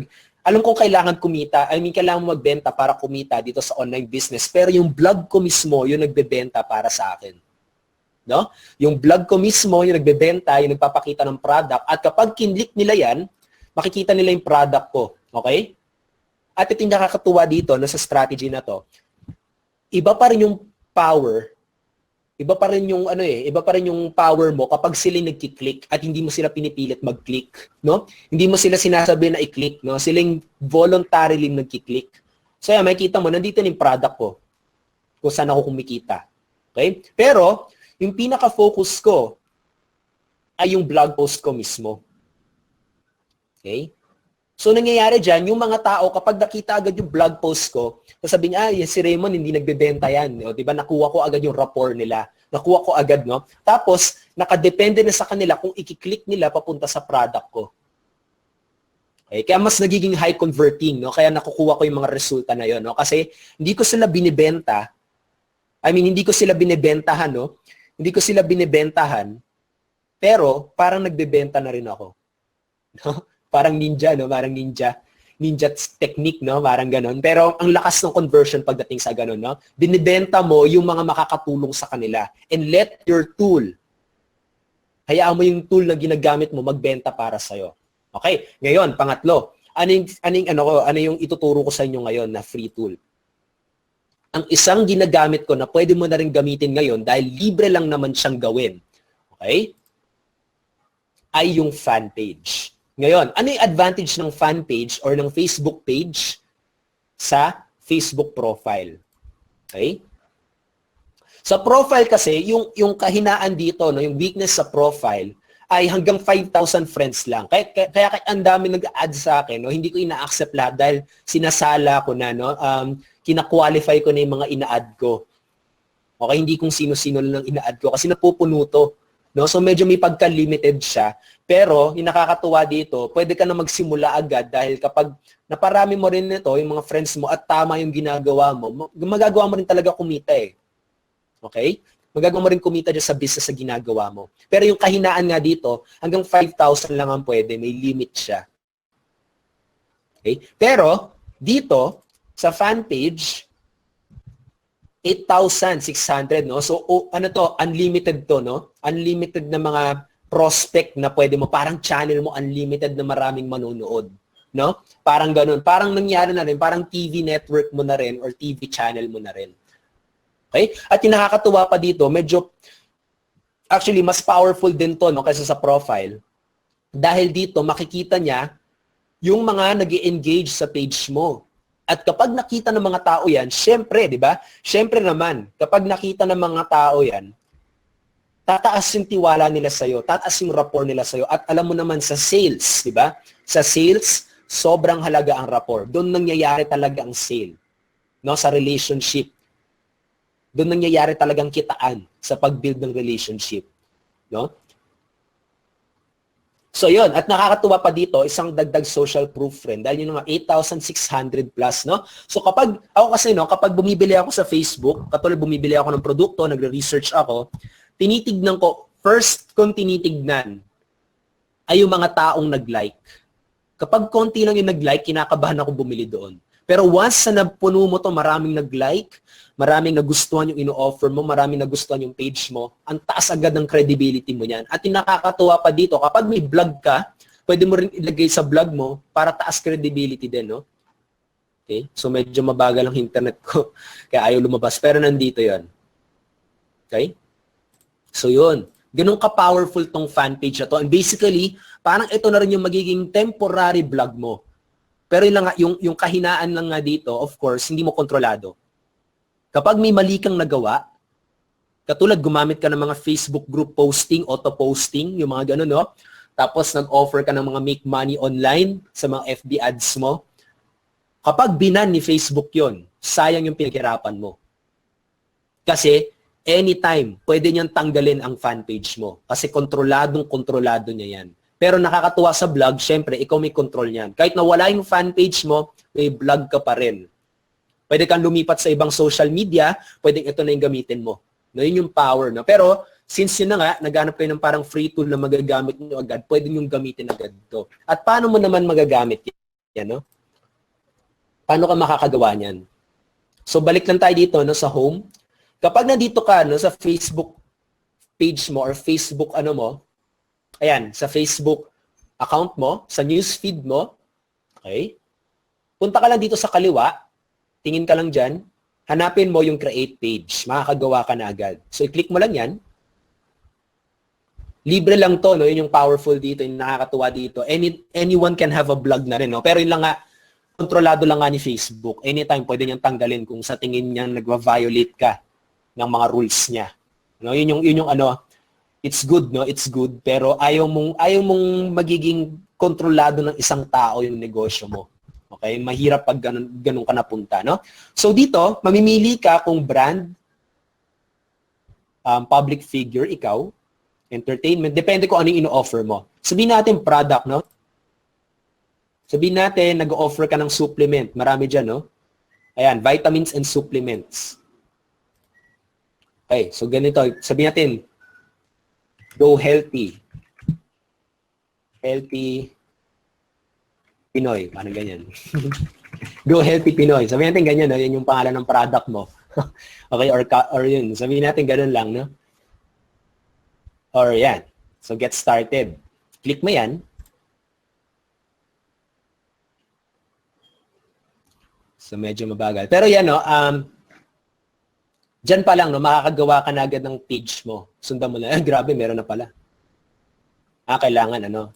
A: alam kong kailangan kumita. Kailangan magbenta para kumita dito sa online business. Pero yung blog ko mismo, yung nagbebenta para sa akin. No? Yung blog ko mismo, yung nagbebenta, yung nagpapakita ng product. At kapag kinlik nila yan, makikita nila yung product ko. Okay? At ito yung nakakatuwa dito na sa strategy na to. Iba pa rin yung power. Iba pa rin yung power mo kapag sila nagki-click at hindi mo sila pinipilit mag-click, no? Hindi mo sila sinasabi na i-click, no? Sila yung voluntarily nagki-click. So, yan, makikita mo, nandito yung product ko kung saan ako kumikita. Okay? Pero, yung pinaka-focus ko ay yung blog post ko mismo. Okay? So, nangyayari dyan, yung mga tao, kapag nakita agad yung blog post ko, sasabihin niya, si Raymond, hindi nagbebenta yan. O, diba? Nakuha ko agad yung rapport nila. Nakuha ko agad, no? Tapos, nakadepende na sa kanila kung i-click nila papunta sa product ko. Okay? Kaya mas nagiging high converting, no? Kaya nakukuha ko yung mga resulta na yun, no? Kasi, hindi ko sila binibenta. Hindi ko sila binibentahan, no? Hindi ko sila binibentahan, pero parang nagbebenta na rin ako. No? Parang ninja, no? Parang ninja technique, no? Parang ganon. Pero ang lakas ng conversion pagdating sa ganon, no? Binibenta mo yung mga makakatulong sa kanila. And let your tool, hayaan mo yung tool na ginagamit mo magbenta para sa'yo. Okay? Ngayon, pangatlo, ano yung ituturo ko sa inyo ngayon na free tool? Ang isang ginagamit ko na pwede mo na rin gamitin ngayon dahil libre lang naman siyang gawin. Okay? ay yung fan page. Ngayon, ano yung advantage ng fan page or ng Facebook page sa Facebook profile? Okay? Sa profile kasi, yung kahinaan dito, no, yung weakness sa profile, ay hanggang 5,000 friends lang. Kaya ang dami nag-add sa akin, no, hindi ko ina-accept lahat dahil sinasala ko na, no, kina-qualify ko na yung mga ina-add ko. Okay, hindi kung sino-sino lang ina-add ko kasi napupuno to. No? So medyo may pagka-limited siya. Pero yung nakakatuwa dito, pwede ka na magsimula agad dahil kapag naparami mo rin nito, yung mga friends mo at tama yung ginagawa mo, magagawa mo rin talaga kumita eh. Okay? Magagawa mo rin kumita dyan sa business sa ginagawa mo. Pero yung kahinaan nga dito, hanggang 5,000 lang ang pwede, may limit siya. Okay? Pero dito, sa fan page, 8,600, no? So, ano to? Unlimited to, no? Unlimited na mga prospect na pwede mo. Parang channel mo, unlimited na maraming manonood. No? Parang ganun. Parang nangyari na rin. Parang TV network mo na rin or TV channel mo na rin. Okay? At yung nakakatuwa pa dito, medyo, actually, mas powerful din to, no? Kaysa sa profile. Dahil dito, makikita niya yung mga nag-engage sa page mo. At kapag nakita ng mga tao yan, syempre, di ba? Syempre naman, kapag nakita ng mga tao yan, tataas yung tiwala nila sa'yo, tataas yung rapport nila sa'yo. At alam mo naman sa sales, di ba? Sa sales, sobrang halaga ang rapport. Doon nangyayari talaga ang sale. No? Sa relationship. Doon nangyayari talagang kitaan sa pag-build ng relationship. No? So yun, at nakakatuwa pa dito, isang dagdag social proof friend dahil yun nga 8,600 plus, no? So kapag, ako kasi, no, kapag bumibili ako sa Facebook, katulad bumibili ako ng produkto, nagre-research ako, tinitignan ko, first kong tinitignan ay yung mga taong nag-like. Kapag konti lang yung nag-like, kinakabahan ako bumili doon. Pero once na napuno mo to, maraming nag-like, maraming nagustuhan yung ino-offer mo, maraming nagustuhan yung page mo, ang taas agad ng credibility mo yan. At yung nakakatuwa pa dito, kapag may vlog ka, pwede mo rin ilagay sa vlog mo para taas credibility din, no? Okay? So medyo mabagal ang internet ko, kaya ayaw lumabas. Pero nandito yon. Okay? So yun. Ganun ka-powerful tong fan page na to. And basically, parang ito na rin yung magiging temporary vlog mo. Pero yung kahinaan lang nga dito, of course, hindi mo kontrolado. Kapag may mali kang nagawa, katulad gumamit ka ng mga Facebook group posting, auto-posting, yung mga ganun, no? Tapos nag-offer ka ng mga make money online sa mga FB ads mo. Kapag binan ni Facebook yon, sayang yung pinaghirapan mo. Kasi anytime, pwede niyang tanggalin ang fan page mo. Kasi kontroladong-kontrolado niya yan. Pero nakakatuwa sa vlog, syempre, ikaw may control niyan. Kahit nawala yung fan page mo, may vlog ka pa rin. Pwede kang lumipat sa ibang social media, pwedeng ito na yung gamitin mo. No, yun yung power. No? Pero, since yun na nga, naghanap kayo ng parang free tool na magagamit nyo agad, pwede nyo gamitin agad ito. At paano mo naman magagamit yan? No? Paano ka makakagawa niyan? So, balik lang tayo dito no, sa home. Kapag nandito ka no, sa Facebook page mo or Facebook ano mo, ayan, sa Facebook account mo, sa newsfeed mo, okay? Punta ka lang dito sa kaliwa, tingin ka lang dyan, hanapin mo yung create page. Makakagawa ka na agad. So, i-click mo lang yan. Libre lang to, no? Yun yung powerful dito, yung nakakatuwa dito. Anyone can have a blog na rin, no? Pero yun lang nga, kontrolado lang nga ni Facebook. Anytime, pwede niyang tanggalin kung sa tingin niya nagva-violate ka ng mga rules niya. No? Yun yung ano, it's good, no? It's good, pero ayaw mong magiging kontrolado ng isang tao yung negosyo mo. Okay? Mahirap pag ganun ka napunta, no? So dito, mamimili ka kung brand, public figure, ikaw, entertainment, depende kung ano yung ino-offer mo. Sabihin natin product, no? Sabihin natin, nag-offer ka ng supplement. Marami dyan, no? Ayan, vitamins and supplements. Okay, so ganito. Sabihin natin, Go Healthy. Healthy Pinoy. Paano ganyan? Go Healthy Pinoy. Sabihin natin ganyan, no? Yan yung pangalan ng product mo. Okay, or yun. Sabihin natin ganun lang, no? Or yan. So, get started. Click mo yan. So, medyo mabagal. Pero yan, no? Diyan pa lang, no? Makakagawa ka na agad ng page mo. Sundan mo na. Grabe, meron na pala. Kailangan ano,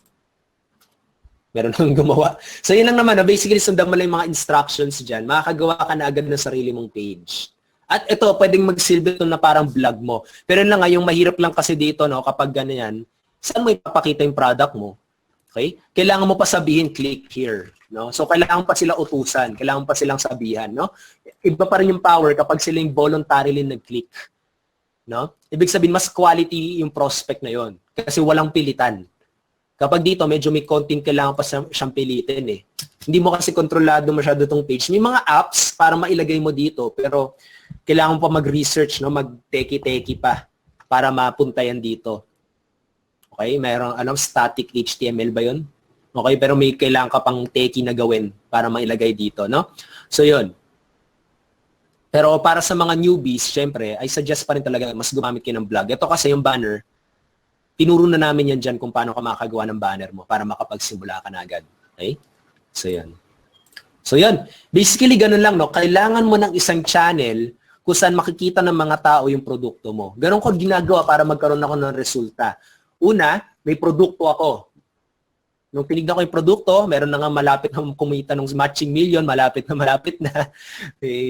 A: meron nang gumawa. So yun lang naman, no? Basically sundan mo lang yung mga instructions dyan, makakagawa ka na agad ng sarili mong page. At ito, pwedeng magsilbi ito na parang vlog mo. Pero yun lang nga, yung mahirap lang kasi dito, no, kapag ganyan, saan mo ipapakita yung product mo? Okay? Kailangan mo pa sabihin, click here. No? So, kailangan pa sila utusan. Kailangan pa silang sabihan. No? Iba pa rin yung power kapag sila yung voluntarily nag-click. No? Ibig sabihin, mas quality yung prospect na yon kasi walang pilitan. Kapag dito, medyo may konting kailangan pa siyang pilitin eh. Hindi mo kasi kontrolado masyado itong page. May mga apps para mailagay mo dito, pero kailangan pa mag-research, no? Mag-teki-teki pa para mapunta yan dito. Okay? Mayroong static HTML ba yun? Okay? Pero may kailangan ka pang teki na gawin para mailagay dito, no? So, yun. Pero para sa mga newbies, syempre, I suggest pa rin talaga mas gumamit kayo ng blog. Ito kasi yung banner, tinuro na namin yan dyan kung paano ka makagawa ng banner mo para makapagsimula ka na agad. Okay? So, yan. So, yan. Basically, ganun lang, no? Kailangan mo ng isang channel kung saan makikita ng mga tao yung produkto mo. Ganun ko ginagawa para magkaroon ako ng resulta. Una, may produkto ako. Nung tinignan ko yung produkto, meron na nga malapit na kumita ng matching million, malapit na.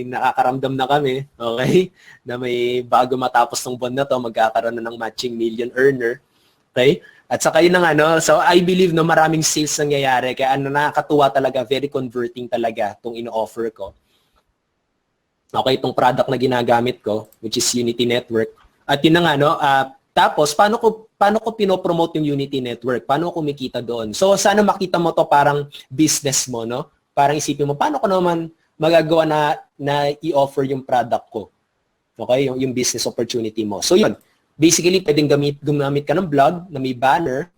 A: Nakakaramdam na kami, okay? Na may bago matapos ng buwan na to, magkakaroon na ng matching million earner. Okay? At saka yun na nga, so I believe no, maraming sales nangyayari. Kaya nakakatuwa talaga, very converting talaga itong ino-offer ko. Okay, itong product na ginagamit ko, which is Unity Network. At yun na nga, no, tapos, paano ko pinopromote yung Unity Network? Paano ko kumikita doon? So, sana makita mo to parang business mo, no? Parang isipin mo, paano ko naman magagawa na i-offer yung product ko? Okay? Yung business opportunity mo. So, yun. Basically, pwedeng gumamit ka ng blog na may banner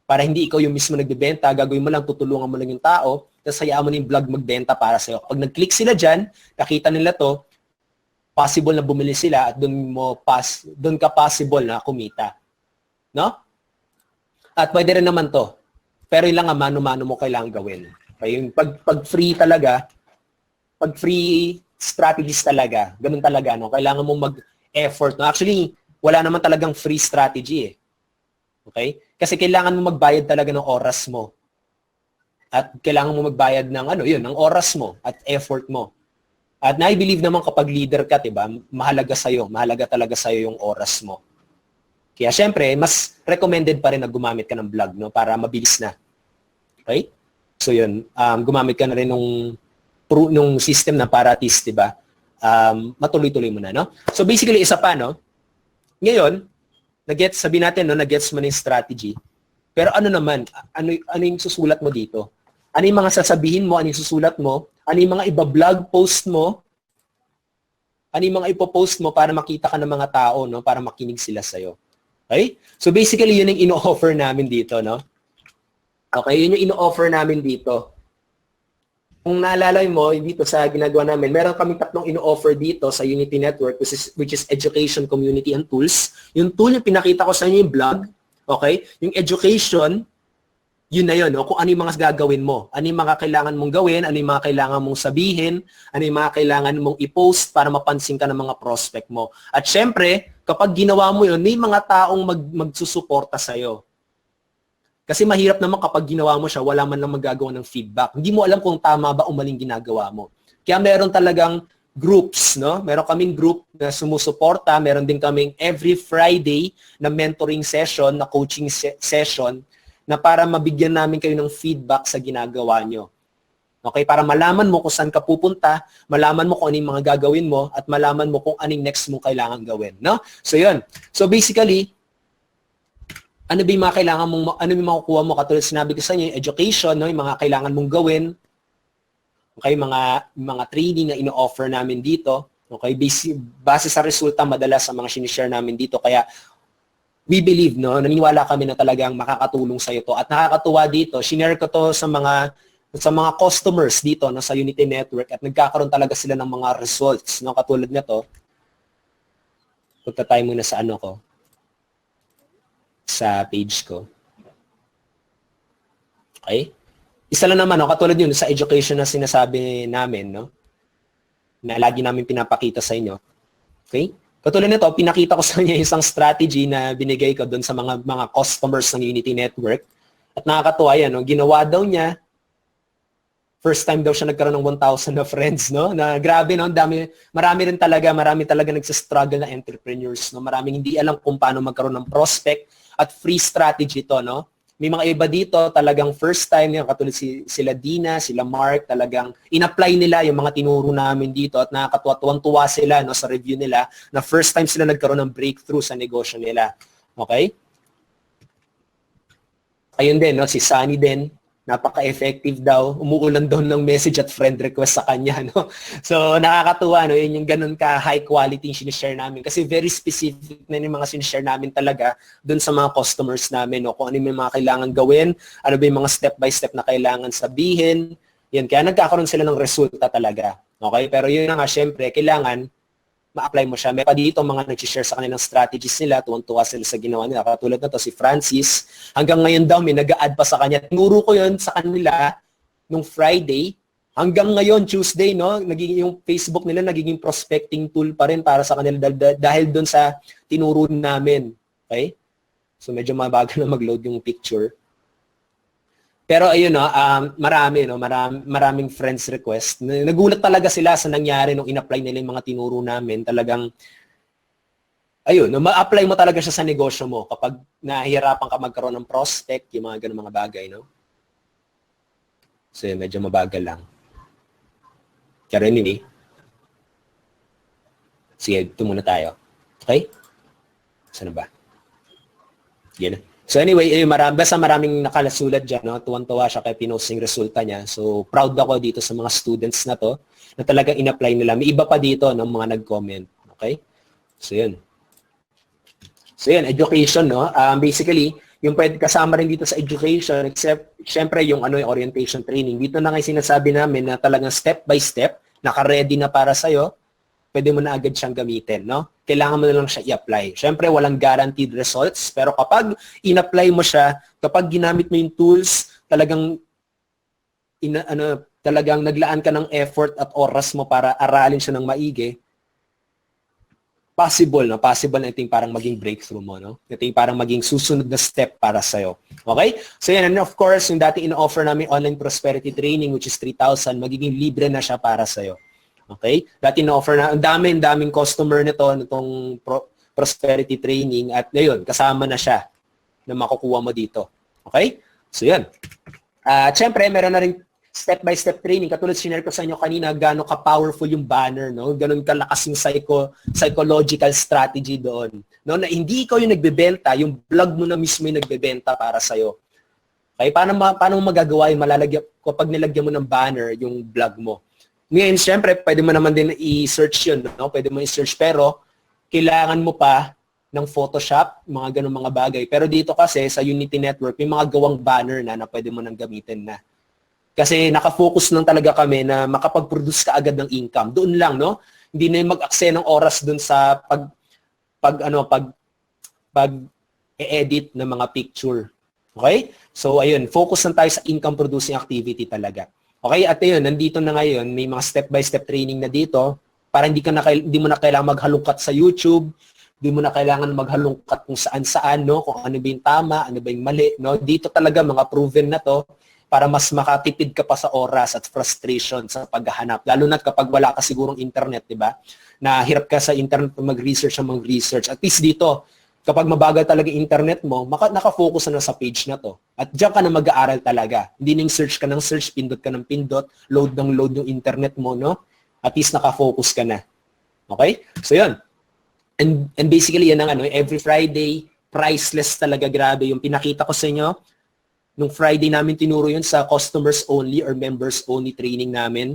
A: para hindi ikaw yung mismo nagbebenta. Gagawin mo lang, tutulungan mo lang yung tao, tapos hayaan mo na yung blog magbenta para sa'yo. Pag nag-click sila dyan, nakita nila to, possible na bumili sila at doon ka possible na kumita. No? At pwede rin naman to. Pero yun lang nga, mano-mano mo kailangan gawin. Okay? Yung pag free talaga, pag free strategies talaga, ganun talaga, no? Kailangan mo mag-effort. No? Actually, wala naman talagang free strategy eh. Okay? Kasi kailangan mo magbayad talaga ng oras mo. At kailangan mo magbayad ng ng oras mo at effort mo. At na-believe naman kapag leader ka, diba, mahalaga talaga sa'yo yung oras mo. Kaya syempre, mas recommended pa rin na gumamit ka ng blog, no, para mabilis na. Okay? So yun, gumamit ka na rin nung system na para at least, diba, matuloy-tuloy mo na, no? So basically, isa pa, no? Ngayon, sabihin natin, no, na-gets mo na yung strategy. Pero ano naman, ano yung susulat mo dito? Ano yung mga sasabihin mo, ano yung susulat mo? Ano yung mga iba-blog post mo? Ano yung mga ipopost mo para makita ka ng mga tao, no? Para makinig sila sa'yo. Okay? So basically, yun yung ino-offer namin dito, no? Okay, yun yung ino-offer namin dito. Kung naalala mo, dito sa ginagawa namin, meron kaming tatlong ino-offer dito sa Unity Network, which is Education, Community, and Tools. Yung tool yung pinakita ko sa inyo yung blog, okay? Yung education, yun na yun, no? Kung ano yung mga gagawin mo. Ano yung mga kailangan mong gawin, ano yung mga kailangan mong sabihin, ano yung mga kailangan mong i-post para mapansin ka ng mga prospect mo. At syempre, kapag ginawa mo yun, may mga taong magsusuporta sa'yo. Kasi mahirap naman kapag ginawa mo siya, wala man lang magagawa ng feedback. Hindi mo alam kung tama ba o maling ginagawa mo. Kaya meron talagang groups, no? Meron kaming group na sumusuporta, meron din kaming every Friday na mentoring session, na coaching session, na para mabigyan namin kayo ng feedback sa ginagawa nyo. Okay? Para malaman mo kung saan ka pupunta, malaman mo kung ano yung mga gagawin mo, at malaman mo kung anong next mo kailangan gawin. No? So, yun. So, basically, ano ba yung mga kailangan mong, ano yung makukuha mo? Katulad sinabi ko sa inyo, yung education, no? Yung mga kailangan mong gawin. Okay? Mga training na ino-offer namin dito. Okay? Base sa resulta, madalas sa mga sinishare namin dito. Kaya, we believe, no, naniniwala kami na talagang makakatulong sa iyo to. At nakakatuwa dito, shinare ko to sa mga customers dito no, sa Unity Network at nagkakaroon talaga sila ng mga results, no, katulad nito. Punta tayo muna sa sa page ko. Okay? Isa lang naman, no, katulad yun sa education na sinasabi namin, no, na lagi namin pinapakita sa inyo. Okay? Katulad nito, pinakita ko sa kanya isang strategy na binigay ko doon sa mga customers ng Unity Network. At nakakatuwa yan, no? Ginawa daw niya, first time daw siya nagkaroon ng 1,000 na friends, no? Na grabe, no? Marami talaga nagsistruggle na entrepreneurs, no? Maraming hindi alam kung paano magkaroon ng prospect at free strategy to, no? May mga iba dito talagang first time yan, katulad sila Dina, sila Mark, talagang in-apply nila yung mga tinuro namin dito at nakakatuwa sila, no, sa review nila na first time sila nagkaroon ng breakthrough sa negosyo nila. Okay? Ayun din, no, si Sunny din, napaka-effective daw. Umuulan daw ng message at friend request sa kanya, no? So, nakakatuwa, no? Yun yung ganun ka high quality yung sinishare namin. Kasi very specific na yung mga sinishare namin talaga dun sa mga customers namin, no? Kung ano yung mga kailangan gawin, ano ba yung mga step-by-step na kailangan sabihin. Yan, kaya nagkakaroon sila ng resulta talaga. Okay? Pero yun na nga, syempre, kailangan ma-apply mo siya. May pa dito mga nag-share sa kanilang strategies nila, tuwang-tuwa sila sa ginawa nila. Katulad na to si Francis, hanggang ngayon daw may nag-a-add pa sa kanya. Tinuro ko yun sa kanila nung Friday, hanggang ngayon, Tuesday, no, nagiging yung Facebook nila nagiging prospecting tool pa rin para sa kanila dahil doon sa tinuro namin. Okay? So medyo mabagal na mag-load yung picture. Pero ayun, no, maraming friends request. Nagulat talaga sila sa nangyari nung in-apply nila yung mga tinuro namin. Talagang, ayun, no, ma-apply mo talaga siya sa negosyo mo kapag nahihirapan ka magkaroon ng prospect, yung mga ganun mga bagay, no? So, yun, medyo mabagal lang. Pero anyway, sige, ito muna tayo. Okay? Saan ba? Yan. So anyway, basta maraming nakalasulat dyan, no? Tuwan-tuwa siya kaya pinost yung resulta niya. So proud ako dito sa mga students na to na talagang in-apply nila. May iba pa dito ng mga nag-comment. Okay? So yun. So yun, education, no? Basically, yung pwede kasama rin dito sa education, except, syempre, yung yung orientation training. Dito na nga sinasabi namin na talagang step by step, naka-ready na para sa'yo, pwede mo na agad siyang gamitin, no? Kailangan mo na lang siya i-apply. Siyempre, walang guaranteed results, pero kapag in-apply mo siya, kapag ginamit mo yung tools, talagang talagang naglaan ka ng effort at oras mo para aralin siya ng maigi, possible na ito yung parang maging breakthrough mo, no? Ito yung parang maging susunod na step para sa'yo. Okay? So yan, and of course, yung dati in-offer namin online prosperity training, which is 3,000, magiging libre na siya para sa'yo. Okay? Dati na-offer na, ang daming customer nitong prosperity training at ngayon, kasama na siya na makukuha mo dito. Okay? So, yan. Siyempre, meron na rin step-by-step training. Katulad sinare ko sa inyo kanina, gano'ng ka-powerful yung banner, no? Gano'ng kalakas yung psychological strategy doon. No? Na hindi ikaw yung nagbebenta, yung blog mo na mismo yung nagbebenta para sa'yo. Okay? Paano mo magagawa yung kapag nilagyan mo ng banner yung blog mo? Ngayon, siyempre, pwede mo naman din i-search yun, no? Pwede mo i-search, pero kailangan mo pa ng Photoshop, mga ganun mga bagay. Pero dito kasi, sa Unity Network, may mga gawang banner na pwede mo nang gamitin na. Kasi nakafocus lang talaga kami na makapag-produce ka agad ng income. Doon lang, no? Hindi na yung mag-aksaya ng oras doon sa pag-edit ng mga picture. Okay? So, ayun, focus lang tayo sa income-producing activity talaga. Okay, at yun, nandito na ngayon, may mga step-by-step training na dito para hindi mo na kailangan maghalungkat sa YouTube, hindi mo na kailangan maghalungkat kung saan-saan, no? Kung ano ba yung tama, ano ba yung mali, no? Dito talaga mga proven na to para mas makatipid ka pa sa oras at frustration sa paghahanap. Lalo na kapag wala ka sigurong internet, di ba? Na hirap ka sa internet mag-research. At least dito, kapag mabagal talaga internet mo, nakafocus na sa page na to. At diyan ka na mag-aaral talaga. Hindi nang search ka ng search, pindot ka ng pindot, load yung internet mo, no? At least nakafocus ka na. Okay? So, yun. And basically, yan ang every Friday, priceless talaga, grabe. Yung pinakita ko sa inyo, nung Friday namin tinuro yun sa customers only or members only training namin.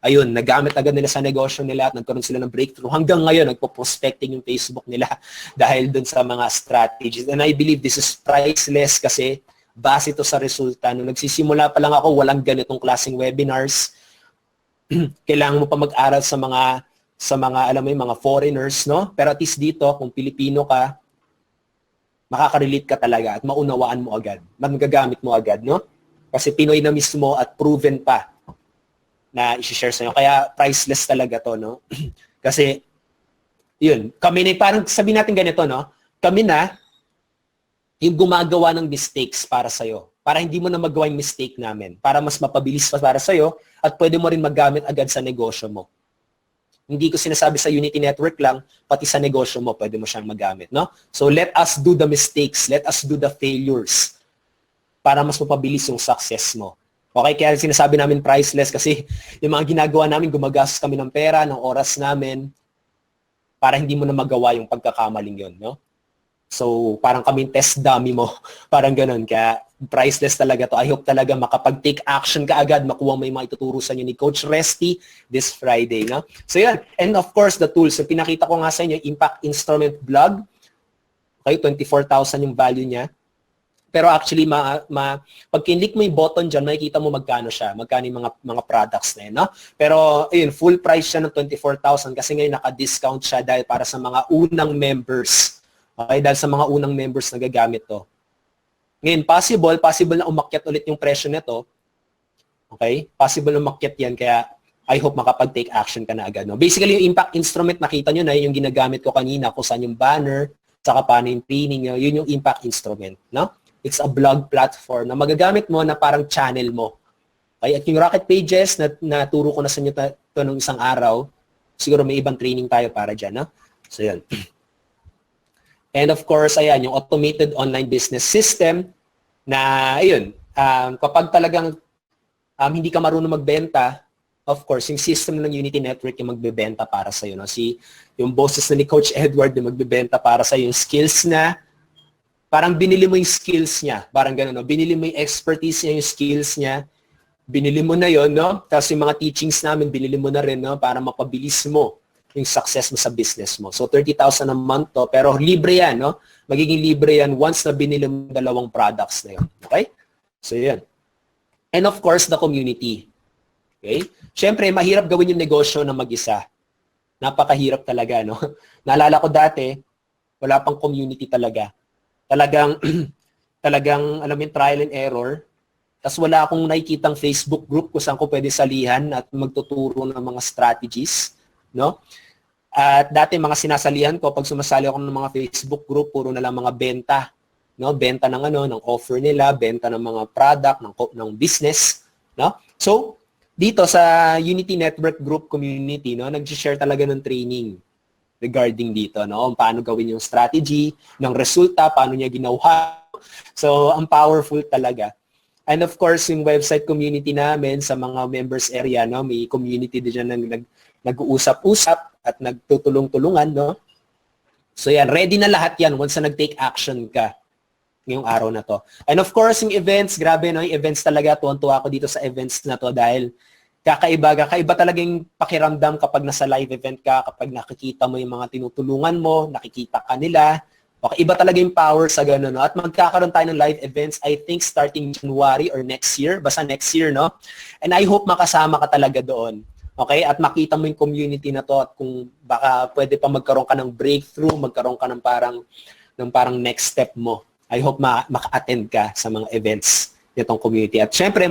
A: Ayun, nagamit agad nila sa negosyo nila at nagkaroon sila ng breakthrough. Hanggang ngayon, nagpo-prospecting yung Facebook nila dahil dun sa mga strategies. And I believe this is priceless kasi base ito sa resulta. Nung nagsisimula pa lang ako, walang ganitong klaseng webinars. Kailangan mo pa mag-aral sa mga alam mo yung mga foreigners, no? Pero at least dito, kung Pilipino ka, makaka-relate ka talaga at maunawaan mo agad. Magagamit mo agad, no? Kasi Pinoy na mismo at proven pa na i-share sa inyo. Kaya priceless talaga to, no? Kasi yun, kami na, parang sabihin natin ganito, no? Kami na, yung gumagawa ng mistakes para sa'yo. Para hindi mo na magawa yung mistake namin. Para mas mapabilis pa para sa'yo at pwede mo rin magamit agad sa negosyo mo. Hindi ko sinasabi sa Unity Network lang, pati sa negosyo mo, pwede mo siyang magamit. No? So let us do the mistakes. Let us do the failures para mas mapabilis yung success mo. Okay, kaya sinasabi namin priceless kasi yung mga ginagawa namin, gumagastos kami ng pera, ng oras namin, para hindi mo na magawa yung pagkakamaling yun. No? So, parang kaming test dummy mo. Parang ganun. Kaya, priceless talaga to. I hope talaga makapag-take action ka agad, makuha mo yung mga ituturo sa inyo ni Coach Resty this Friday. No? So, yan. And of course, the tools. So, pinakita ko nga sa inyo, Impact Instrument Blog. Okay, 24,000 yung value niya. Pero actually, pag kinlik mo yung button dyan, makikita mo magkano siya. Magkano yung mga products na yun. No? Pero, ayun, full price siya ng 24,000 kasi ngayon naka-discount siya dahil para sa mga unang members. Okay, dahil sa mga unang members na gagamit to. Ngayon, possible na umakyat ulit yung presyo nito. Okay? Possible na umakyat yan, kaya I hope makapag-take action ka na agad. No? Basically, yung impact instrument, nakita nyo na yung ginagamit ko kanina, kung saan yung banner, saka paano yung training nyo, yun yung impact instrument. No? It's a blog platform na magagamit mo na parang channel mo. Okay? At yung Rocket Pages, na turo ko na sa inyo ito nung isang araw, siguro may ibang training tayo para dyan. No? So, yun. And of course, ayan, yung automated online business system na, ayun, kapag talagang hindi ka marunong magbenta, of course, yung system ng Unity Network yung magbebenta para sa'yo. No? Yung bosses na ni Coach Edward yung magbebenta para sa'yo, yung skills na, parang binili mo yung skills niya. Parang gano'n, no? Binili mo yung expertise niya, yung skills niya, binili mo na yon, no? Tapos yung mga teachings namin, binili mo na rin, no? Para mapabilis mo yung success mo sa business mo. So, 30,000 a month to, pero libre yan, no? Magiging libre yan once na binili mo dalawang products na yun. Okay? So, yan. And of course, the community. Okay? Siyempre, mahirap gawin yung negosyo na mag-isa. Napakahirap talaga, no? Naalala ko dati, wala pang community talaga. Talagang, alam mo, trial and error. Tapos wala akong nakikitang Facebook group kung saan ko pwede salihan at magtuturo ng mga strategies. No? At dati mga sinasalihan ko pag sumasali ako ng mga Facebook group, puro na lang mga benta, no? Benta ng ng offer nila, benta ng mga product, ng business, no? So, dito sa Unity Network Group community, no, nag-share talaga ng training regarding dito, no? Paano gawin yung strategy, ng resulta, paano niya ginawa. So, ang powerful talaga. And of course, yung website community namin sa mga members area, no, may community din dyan na nag-uusap-usap at nagtutulong-tulungan, no? So yan, ready na lahat yan once na nag-take action ka ngayong araw na to. And of course, yung events, grabe, no? Yung events talaga, tuwan-tuwa ako dito sa events na to dahil kakaiba talaga yung pakiramdam kapag nasa live event ka, kapag nakikita mo yung mga tinutulungan mo, nakikita ka nila. Okay, iba talaga yung power sa gano'n, no? At magkakaroon tayo ng live events, I think, starting January or next year. Basta next year, no? And I hope makasama ka talaga doon. Okay? At makita mo yung community na to at kung baka pwede pa magkaroon ka ng breakthrough, magkaroon ka ng parang next step mo. I hope maka-attend ka sa mga events nitong community. At syempre,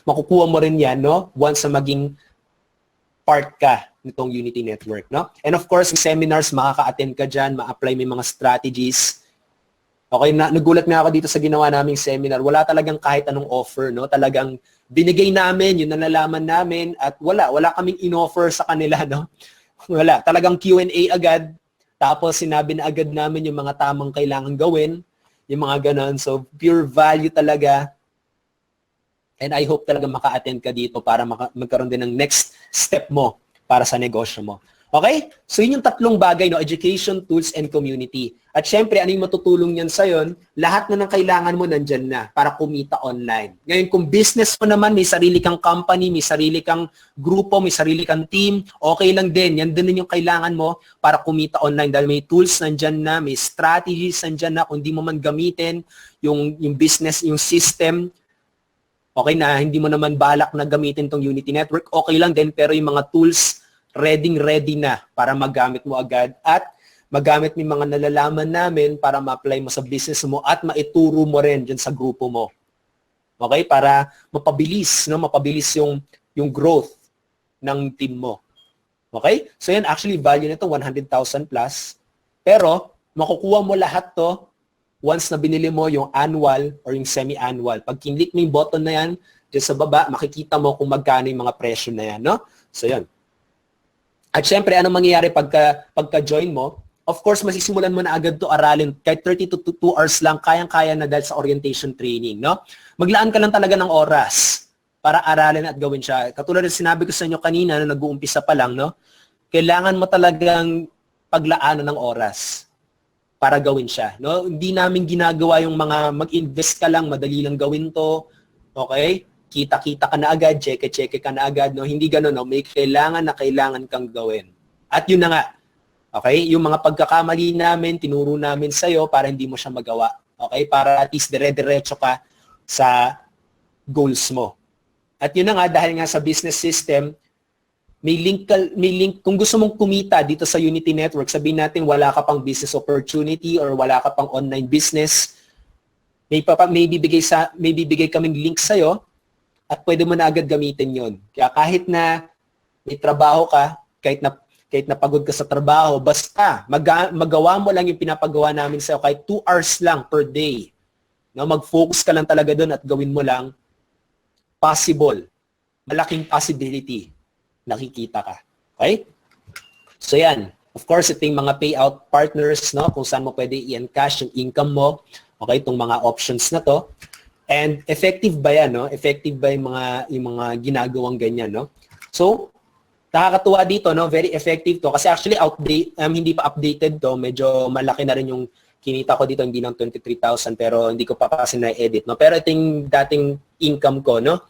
A: makukuha mo rin yan, no? Once na maging part ka nitong Unity Network, no? And of course, seminars, makaka-attend ka dyan, ma-apply mo yung mga strategies. Okay, nagulat nga ako dito sa ginawa naming seminar. Wala talagang kahit anong offer, no? Talagang binigay namin, yun na nalaman namin, at wala kaming in-offer sa kanila, no? Wala. Talagang Q&A agad. Tapos sinabi na agad namin yung mga tamang kailangan gawin, yung mga ganon. So, pure value talaga. And I hope talaga maka-attend ka dito para magkaroon din ng next step mo para sa negosyo mo. Okay? So, yun yung tatlong bagay, no? Education, tools, and community. At syempre, ano yung matutulong yan sa'yo? Lahat na ng kailangan mo nandyan na para kumita online. Ngayon, kung business mo naman, may sarili kang company, may sarili kang grupo, may sarili kang team, okay lang din. Yan din yung kailangan mo para kumita online. Dahil may tools nandyan na, may strategies nandyan na. Kung di mo man gamitin yung business, yung system, okay na, hindi mo naman balak na gamitin tong Unity Network, okay lang din. Pero yung mga tools, ready na para magamit mo agad at magamit mo yung mga nalalaman namin para ma-apply mo sa business mo at maituro mo rin dyan sa grupo mo. Okay? Para mapabilis, no? Mapabilis yung growth ng team mo. Okay? So yan, actually, value nito 100,000 plus. Pero, makukuha mo lahat to once na binili mo yung annual or yung semi-annual. Pag kinlik mo yung button na yan, dyan sa baba, makikita mo kung magkano yung mga presyo na yan, no? So, yan. At syempre, anong mangyayari pagka-join mo? Of course, masisimulan mo na agad to aralin. Kahit 30 to 2 hours lang, kayang-kaya na dahil sa orientation training, no? Maglaan ka lang talaga ng oras para aralin at gawin siya. Katulad ng sinabi ko sa inyo kanina na nag-uumpisa pa lang, no? Kailangan mo talagang paglaanan ng oras para gawin siya, no? Hindi namin ginagawa yung mga mag-invest ka lang, madali lang gawin to. Okay? Kita-kita ka na agad, check-check ka na agad, no? Hindi ganoon, no? May kailangan kang gawin. At yun na nga. Okay? Yung mga pagkakamali namin, tinuro namin sa'yo para hindi mo siya magawa. Okay? Para at least dire-diretso ka sa goals mo. At yun na nga, dahil nga sa business system, may link, kung gusto mong kumita dito sa Unity Network, sabihin natin wala ka pang business opportunity or wala ka pang online business, may bibigay kaming link sa'yo at pwede mo na agad gamitin yon. Kaya kahit na may trabaho ka, kahit na pagod ka sa trabaho, basta magawa mo lang yung pinapagawa namin sa'yo kahit 2 hours lang per day. No, mag-focus ka lang talaga doon at gawin mo lang, possible. Malaking possibility. Nakikita ka. Okay? So yan. Of course, ito yung mga payout partners, no? Kung saan mo pwede i-encash yung income mo. Okay? Itong mga options na to. And effective ba yan, no? Effective ba yung mga ginagawang ganyan, no? So, nakakatuwa dito, no? Very effective to. Kasi actually, hindi pa updated to. Medyo malaki na rin yung kinita ko dito. Hindi ng 23,000, pero hindi ko pa kasi na-edit, no? Pero ito yung dating income ko, no?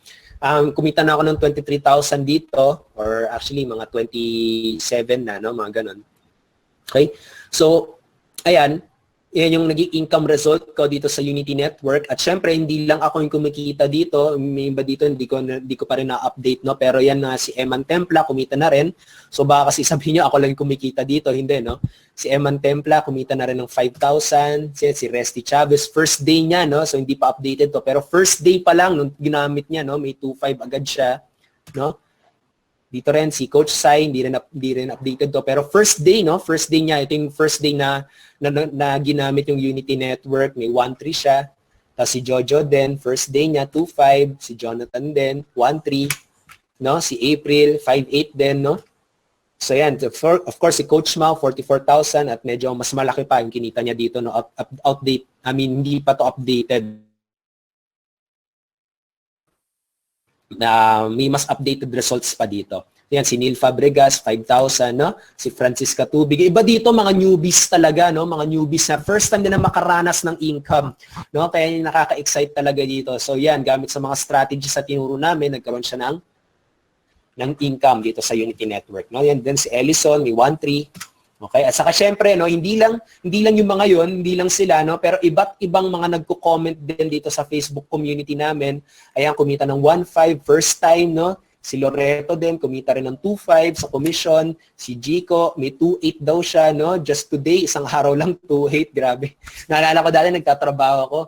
A: Kumita na ako ng 23,000 dito, or actually mga 27 na, no? Mga ganun. Okay? So, ayan, yan yung naging income result ko dito sa Unity Network. At syempre, hindi lang ako yung kumikita dito. May iba dito, hindi ko pa rin na-update, no? Pero yan na si Eman Templa, kumita na rin. So baka kasi sabihin nyo, ako lang yung kumikita dito. Hindi, no? Si Eman Templa, kumita na rin ng 5,000. Si Resty Chavez, first day niya, no? So hindi pa updated to. Pero first day pa lang, nung ginamit niya, no? May 2,500 agad siya, no? Dito rin, si Coach Sai, hindi rin updated to. Pero first day, no? First day niya, ito yung first day na ginamit yung Unity Network. May 1,300 siya. Tapos si Jojo din, first day niya, 2,500. Si Jonathan din, 1,300. No? Si April, 5,800 din, no? So yan, of course, si Coach Mau, 44,000 at medyo mas malaki pa yung kinita niya dito, no? Hindi pa to updated. May mas updated results pa dito. Yan, si Neil Fabregas, 5,000, no? Si Francisca Tubig. Iba dito, mga newbies talaga, no? Mga newbies na first time din na makaranas ng income, no? Kaya yung nakaka-excite talaga dito. So yan, gamit sa mga strategies sa tinuro namin, nagkaroon siya ng income dito sa Unity Network, no? Yan din si Ellison, may 1,300. Okay? At saka syempre, no, hindi lang yung mga yon, hindi lang sila, no, pero iba't ibang mga nagko-comment din dito sa Facebook community namin. Ayan, kumita ng 1,500 first time, no? Si Loreto din, kumita rin ng 2,500 sa commission. Si Jico, may 2,800 daw siya, no? Just today, isang araw lang, 2,800. Grabe. Naalala ko dati, nagtatrabaho ako.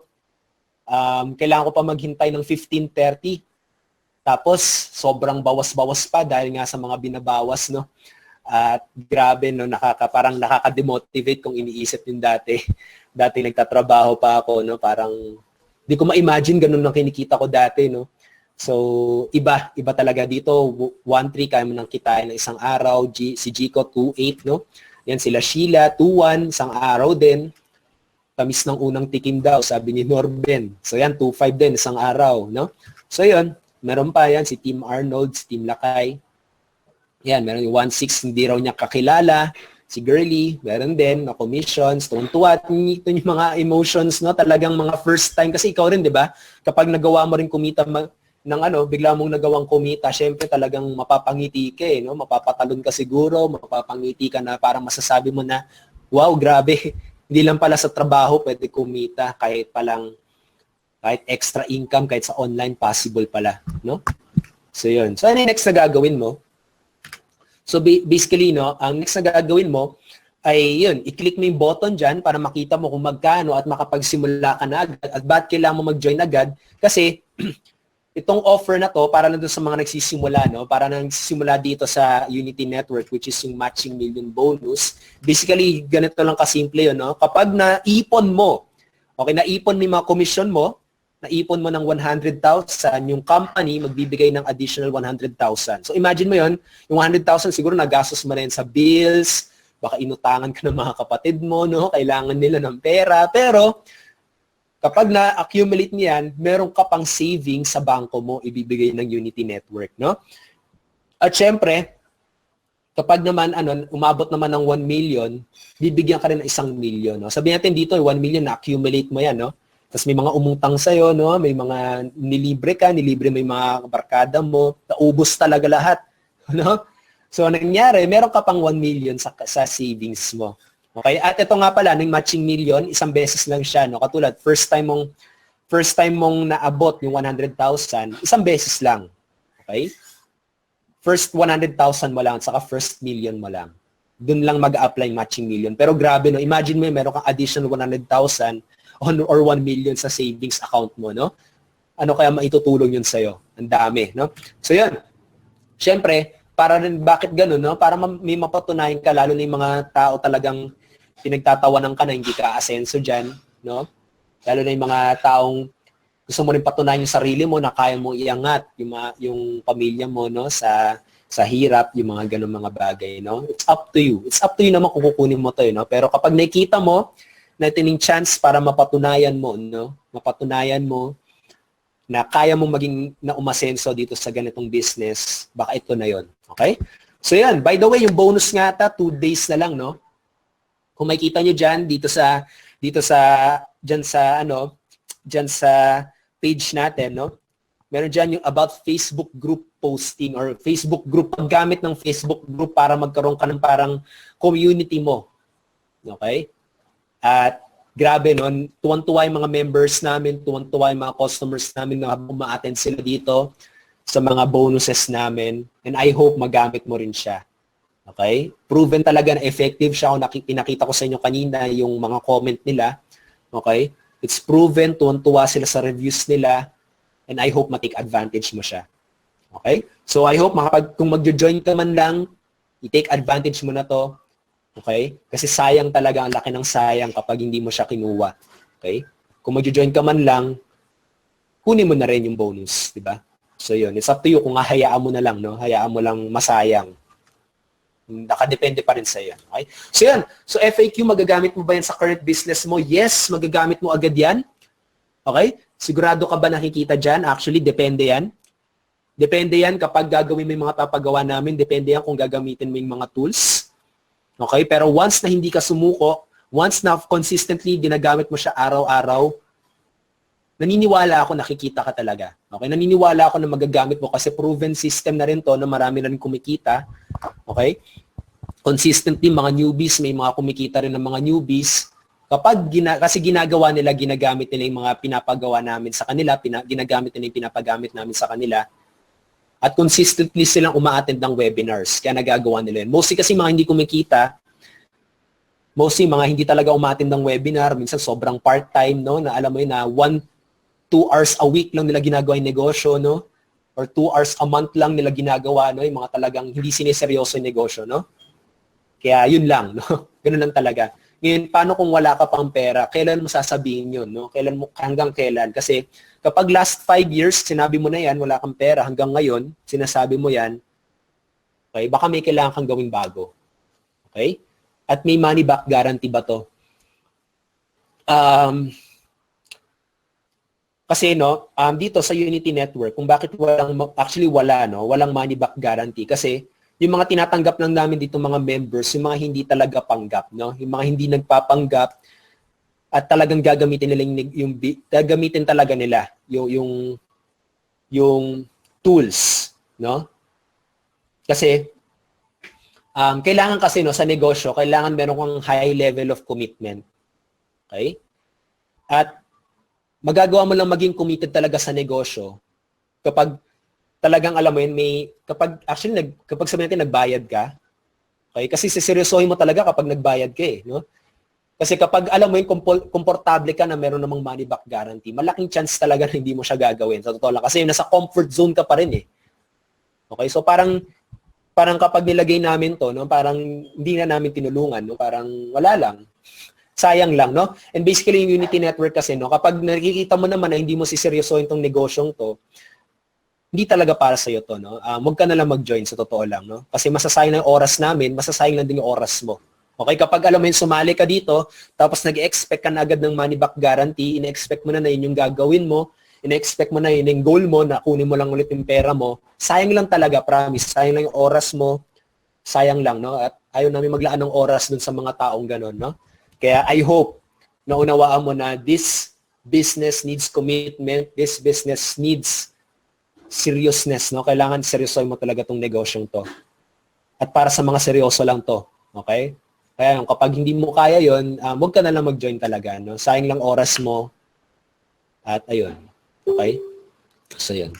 A: Kailangan ko pa maghintay ng 15:30. Tapos, sobrang bawas-bawas pa dahil nga sa mga binabawas, no? At grabe, no, parang nakaka-demotivate kung iniisip yung dati. Dati nagtatrabaho pa ako, no? Parang, di ko ma-imagine ganun ang kinikita ko dati, no? So, iba talaga dito. 1,300 kaya mo nang kitain ng isang araw. Si Jico, 2,800, no? Yan, sila Sheila, 2,100, isang araw din. Tamis ng unang tikim daw, sabi ni Norben. So yan, 2,500 din, isang araw, no? So yun, meron pa yan, si Team Arnold, si Team Lakay. Yan, meron yung 1,600, hindi raw niya kakilala. Si Girly, meron din, na commissions, tuwang-tuwa. Ito yung mga emotions, no? Talagang mga first time. Kasi ikaw rin, di ba? Kapag nagawa mo rin kumita bigla mong nagawang kumita, syempre talagang mapapangiti ka, no? Mapapatalon ka siguro, mapapangiti ka na parang masasabi mo na, wow, grabe. Hindi lang pala sa trabaho pwede kumita, kahit extra income, kahit sa online, possible pala, no? So yun. So ano yung next na gagawin mo? So basically, no, ang next na gagawin mo ay yun, i-click mo yung button dyan para makita mo kung magkano at makapagsimula ka na agad. At ba't kailangan mo mag-join agad? Kasi itong offer na to para na doon sa mga nagsisimula, no? Para na nagsisimula dito sa Unity Network, which is yung matching million bonus. Basically, ganito lang kasimple yun, no? Kapag naipon mo, okay, naipon mo yung mga commission mo, naipon mo ng 100,000, yung company magbibigay ng additional 100,000. So imagine mo yun, yung 100,000 siguro nagastos mo na yun sa bills, baka inutangan ka ng mga kapatid mo, no? Kailangan nila ng pera, pero kapag na-accumulate niyan, meron ka pang savings sa bangko mo ibibigay ng Unity Network, no? At syempre, kapag naman umabot naman ng 1 million, bibigyan ka rin ng 1 million, no? Sabihin natin dito, 1 million na-accumulate mo yan, no? Tapos may mga umutang sa'yo, no? May mga nilibre may mga barkada mo, naubos talaga lahat, no? So, nangyari, meron ka pang 1 million sa savings mo. Okay? At ito nga pala, ng matching million, isang beses lang siya, no? Katulad, first time mong naabot yung 100,000, isang beses lang. Okay? First 100,000 mo lang, saka first million mo lang. Doon lang mag-apply matching million. Pero grabe, no? Imagine mo, meron kang additional 100,000 or 1 million sa savings account mo, no? Ano kaya maitutulong yun sa'yo? Ang dami, no? So, yun. Siyempre, para rin, bakit ganun, no? Para may mapatunayan ka, lalo na yung mga tao talagang pinagtatawanan ka na hindi ka asenso dyan, no? Lalo na yung mga taong gusto mo rin patunayan yung sarili mo na kaya mo iangat yung pamilya mo, no? Sa hirap, yung mga ganun mga bagay, no? It's up to you. It's up to you naman kung kukunin mo to, no? Pero kapag nakikita mo na tining chance para mapatunayan mo, no? Mapatunayan mo na kaya mo maging na umasenso dito sa ganitong business, baka ito na yon. Okay? So yan, by the way, yung bonus nga 2 days na lang, no? Kung makikita nyo dyan, dyan sa page natin, no? Meron dyan yung about Facebook group posting or Facebook group, paggamit ng Facebook group para magkaroon ka ng parang community mo. Okay? At grabe, no? Tuwan-tuwa yung mga members namin, tuwan-tuwa yung mga customers namin na ma-attend sila dito sa mga bonuses namin. And I hope magamit mo rin siya. Okay? Proven talaga na effective siya. Kung pinakita ko sa inyo kanina yung mga comment nila. Okay? It's proven, tuwan-tuwa sila sa reviews nila. And I hope ma-take advantage mo siya. Okay? So I hope kung mag-join ka man lang, i-take advantage mo na to. Okay? Kasi sayang talaga, ang laki ng sayang kapag hindi mo siya kinuha. Okay? Kung mag-join ka man lang, kunin mo na rin yung bonus. Diba? So yun, it's up to you kung hayaan mo na lang, no? Hayaan mo lang masayang. Nakadepende pa rin sa iyo. Okay? So yan. So FAQ, magagamit mo ba yan sa current business mo? Yes, magagamit mo agad yan. Okay? Sigurado ka ba nakikita dyan? Actually, depende yan. Depende yan kapag gagawin mo yung mga papagawa namin. Depende yan kung gagamitin mo yung mga tools. Okay? Pero once na hindi ka sumuko, once na consistently ginagamit mo siya araw-araw, naniniwala ako nakikita ka talaga. Okay? Naniniwala ako na magagamit mo kasi proven system na rin to na marami na rin kumikita. Okay? Consistently, mga newbies, may mga kumikita rin ng mga newbies. Kasi ginagawa nila, ginagamit nila yung mga pinapagawa namin sa kanila, ginagamit nila yung pinapagamit namin sa kanila. At consistently silang uma-attend ng webinars. Kaya nagagawa nila yun. Mostly kasi mga hindi kumikita, mostly mga hindi talaga uma-attend ng webinar, minsan sobrang part-time, no? Na alam mo yun na 1-2 hours a week lang nila ginagawa yung negosyo, no? Or 2 hours a month lang nila ginagawa, no? Yung mga talagang hindi sineseryoso yung negosyo, no? Kaya yun lang, no? Ganun lang talaga. Ngayon, paano kung wala ka pang pera? Kailan mo sasabihin yun, no? Hanggang kailan? Kasi kapag last 5 years, sinabi mo na yan, wala kang pera, hanggang ngayon, sinasabi mo yan, okay, baka may kailangan kang gawing bago. Okay? At may money back guarantee ba to? Kasi dito sa Unity Network, kung bakit walang money back guarantee kasi yung mga tinatanggap lang namin dito mga members, yung mga hindi talaga panggap, no? Yung mga hindi nagpapanggap at talagang gagamitin nila gagamitin talaga nila yung tools, no? Kasi kailangan kasi sa negosyo, kailangan meron kang high level of commitment. Okay? At magagawa mo lang maging committed talaga sa negosyo kapag talagang alam mo yun, kapag sabihin natin nagbayad ka, okay? Kasi siseryosohin mo talaga kapag nagbayad ka no? Kasi kapag alam mo yung komportable ka na meron namang money back guarantee, malaking chance talaga na hindi mo siya gagawin. Sa totoo lang. Kasi nasa comfort zone ka pa rin eh. Okay? So parang kapag nilagay namin to, no, parang hindi na namin tinulungan, no, parang wala lang. Sayang lang, no? And basically, yung Unity Network kasi, no, kapag nakikita mo naman na hindi mo siseryosohin tong negosyong to, hindi talaga para sa iyo to, no? Huwag ka na lang mag-join sa totoo lang, no? Kasi masasayang ng oras namin, masasayang lang din yung oras mo. Okay, kapag alam mo yung sumali ka dito, tapos nag-expect ka na agad ng money back guarantee, ina-expect mo na yun yung gagawin mo, ina-expect mo na yun yung goal mo, na kunin mo lang ulit yung pera mo, sayang lang talaga, promise. Sayang lang yung oras mo, sayang lang, no? At ayaw namin maglaan ng oras dun sa mga taong ganon, no? Kaya I hope na unawaan mo na this business needs commitment, this business needs seriousness, no? Kailangan seryosoy mo talaga tong negosyong to. At para sa mga seryoso lang to, okay? Kaya kapag hindi mo kaya yon, huwag ka na lang mag-join talaga, no? Sayang lang oras mo. At ayun. Okay? So, yun.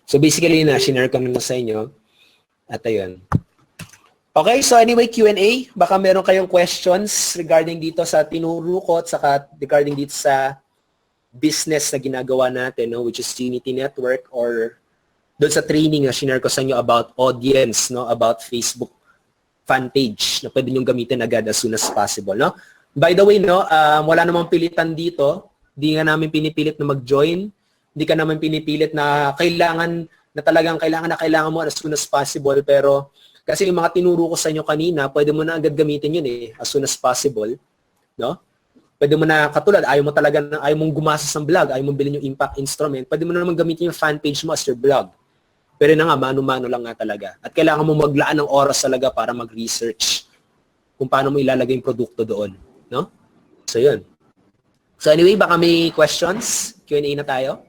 A: So, basically, na-share ko na sa inyo. At ayun. Okay, so anyway, Q&A. Baka meron kayong questions regarding dito sa tinuro ko at saka regarding dito sa business na ginagawa natin, no? Which is Unity Network, or doon sa training na share ko sa inyo about audience, no? About Facebook fan page na pwede nyo gamitin agad as soon as possible, no? By the way, no, wala namang pilitan dito. Hindi nga namin pinipilit na mag-join. Hindi ka naman pinipilit na kailangan mo as soon as possible. Pero kasi yung mga tinuro ko sa inyo kanina, pwede mo na agad gamitin yun eh, as soon as possible, no? Pwede mo na, katulad, ayaw mong gumastos ng blog, ayaw mong bilhin yung impact instrument, pwede mo na naman gamitin yung fan page mo as your blog. Pero na nga, mano-mano lang nga talaga. At kailangan mo maglaan ng oras talaga para mag-research kung paano mo ilalagay yung produkto doon. No? So, yun. So, anyway, baka may questions? Q&A na tayo?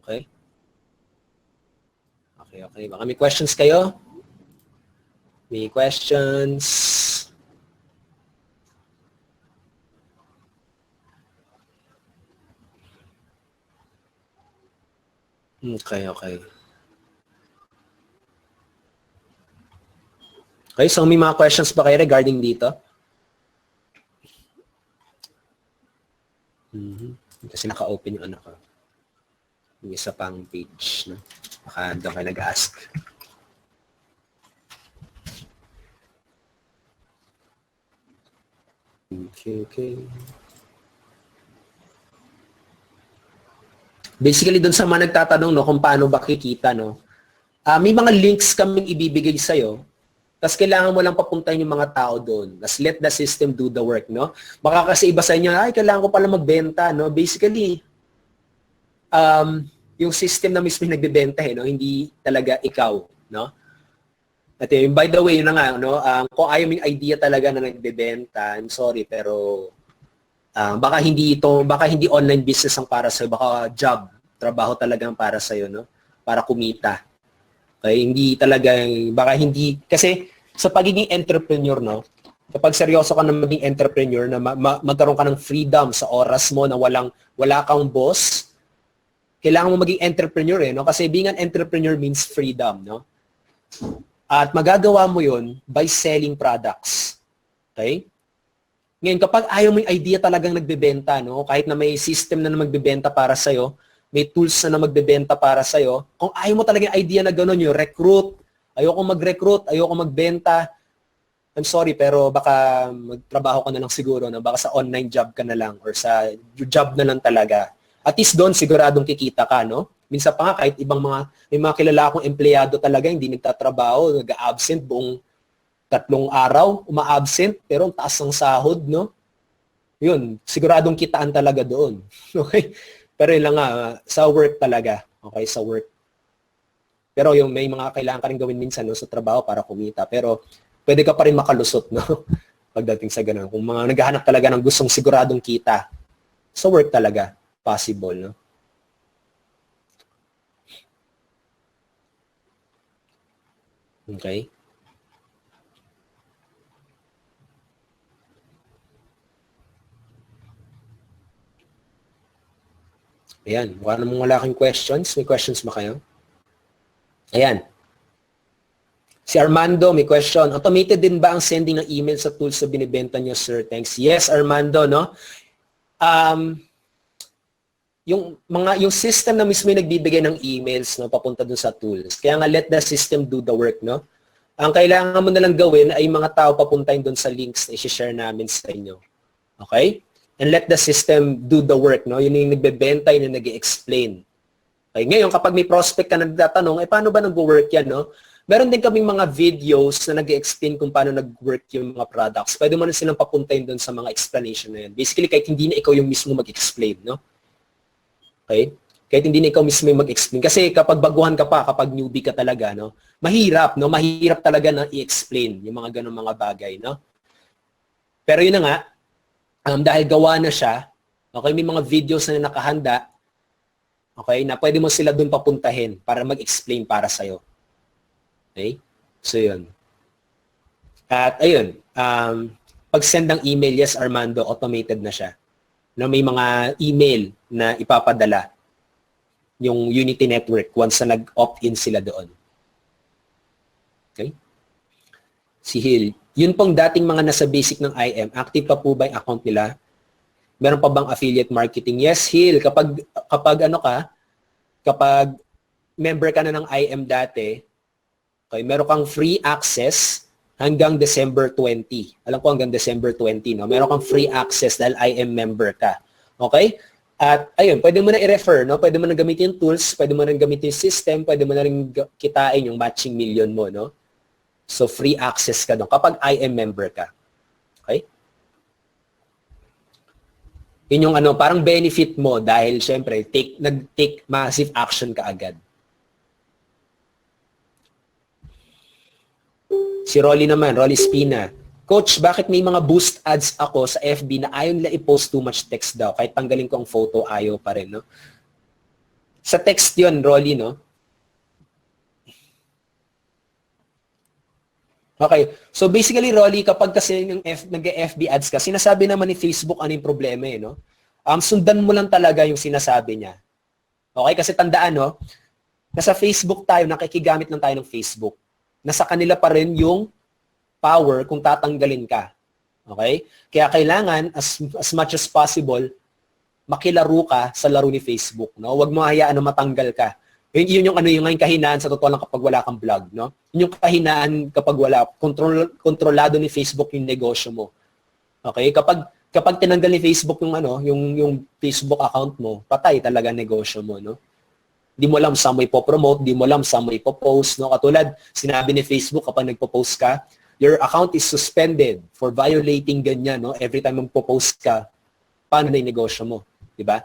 A: Okay. Okay. Baka may questions kayo? May questions? Okay. Okay, so may mga questions ba kayo regarding dito? Kasi naka-open yung ano ko. Yung isa pang page. No? Baka doon kayo nag-ask. Okay. Basically, doon sa mga nagtatanong, no, kung paano ba kikita, no, may mga links kaming ibibigay sa'yo, tapos kailangan mo lang papuntahin yung mga tao doon. Tapos let the system do the work, no? Baka kasi iba sa inyo, ay, kailangan ko pala magbenta, no? Basically, yung system na mismo yung nagbebenta, no? Hindi talaga ikaw, no? At by the way, yun na nga, no? Kung ayaw yung idea talaga na nagbebenta, I'm sorry, pero baka hindi online business ang para sa'yo, baka job, trabaho talaga ang para sa'yo, no? Para kumita. Okay? Hindi talaga, baka hindi, kasi sa pagiging entrepreneur, no? Kapag seryoso ka na maging entrepreneur, na magkaroon ka ng freedom sa oras mo na wala kang boss, kailangan mo maging entrepreneur no? Kasi being an entrepreneur means freedom, no? At magagawa mo yun by selling products. Okay? Ngayon, kapag ayaw mo yung idea talagang nagbebenta, no? Kahit na may system na magbebenta para sa'yo, may tools na magbebenta para sa'yo, kung ayaw mo talagang idea na gano'n, yung recruit, ayoko magbenta, I'm sorry, pero baka magtrabaho ka na lang siguro, no? Baka sa online job ka na lang or sa job na lang talaga. At least doon, siguradong kikita ka, no? Minsan pa nga, kahit may mga kilala akong empleyado talaga, hindi nagtatrabaho, nag-absent buong 3 araw, uma-absent, pero ang taas ng sahod, no? Yun, siguradong kitaan talaga doon. Okay? Pero yun lang nga, sa work talaga. Okay, sa work. Pero yung may mga kailangan ka rin gawin minsan no, sa trabaho para kumita. Pero pwede ka pa rin makalusot, no? Pagdating sa ganun. Kung mga naghahanap talaga ng gustong siguradong kita, sa work talaga, possible, no? Okay? Ayan, mukha namang wala kayong questions. May questions ba kayo? Ayan. Si Armando, may question. Automated din ba ang sending ng email sa tools na binibenta niyo, sir? Thanks. Yes, Armando, no? Yung system na mismo yung nagbibigay ng emails, no, papunta dun sa tools. Kaya nga, let the system do the work, no? Ang kailangan mo na lang gawin ay mga tao papuntahin dun sa links na i-share namin sa inyo. Okay? And let the system do the work, no? Yun yung nagbebenta, yun yung nag-i-explain. Okay? Ngayon, kapag may prospect ka na nagtatanong, paano ba nag-work yan, no? Meron din kaming mga videos na nag-explain kung paano nag-work yung mga products. Pwede mo na silang papuntahin doon sa mga explanation na yan. Basically, kahit hindi na ikaw yung mismo mag-explain, no? Okay? Kahit hindi na ikaw mismo yung mag-explain. Kasi kapag baguhan ka pa, kapag newbie ka talaga, no? Mahirap, no? Mahirap talaga na i-explain yung mga ganun mga bagay, no? Pero yun na nga, dahil gawa na siya, okay, may mga videos na nakahanda, okay, na pwede mo sila doon papuntahin para mag-explain para sa'yo. Okay? So, yun. At, ayun, pag-send ng email, yes, Armando, automated na siya. No, may mga email na ipapadala yung Unity Network once na nag-opt-in sila doon. Okay? Si Hill, yun pong dating mga nasa basic ng IM, active pa po ba yung account nila? Meron pa bang affiliate marketing? Yes, Hill, kapag member ka na ng IM dati, okay, meron kang free access hanggang December 20. Alam ko hanggang December 20, no? Meron kang free access dahil IM member ka. Okay? At ayun, pwede mo na i-refer, no? Pwede mo na gamitin yung tools, pwede mo na gamitin yung system, pwede mo na rin kitain yung matching million mo, no? So free access ka doon kapag IM member ka. Okay? Yun yung parang benefit mo dahil syempre nag-take massive action ka agad. Si Rolly naman, Rolly Spina. Coach, bakit may mga boost ads ako sa FB na ayaw nila i-post too much text daw? Kahit tanggalin ko ang photo, ayaw pa rin, no? Sa text yon, Rolly, no? Okay. So basically, Rolly, kapag kasi nag-FB ads ka, sinasabi naman ni Facebook ano yung problema, eh, no? Sundan mo lang talaga yung sinasabi niya. Okay? Kasi tandaan, no? Nasa Facebook tayo, nakikigamit lang tayo ng Facebook. Nasa kanila pa rin yung power kung tatanggalin ka. Okay? Kaya kailangan, as much as possible, makilaro ka sa laro ni Facebook. No? Huwag mo hayaan na matanggal ka. Yun yung kahinaan sa totoo lang kapag wala kang vlog. No? Yun yung kahinaan kapag wala. Kontrolado ni Facebook yung negosyo mo. Okay? Kapag tinanggal ni Facebook yung Facebook account mo, patay talaga negosyo mo. No? Di mo alam saan mo ipopromote, di mo alam saan mo ipopost, no? Katulad, sinabi ni Facebook kapag nagpo-post ka, your account is suspended for violating ganyan, no? Every time magpo-post ka, paano na yung negosyo mo? Di ba?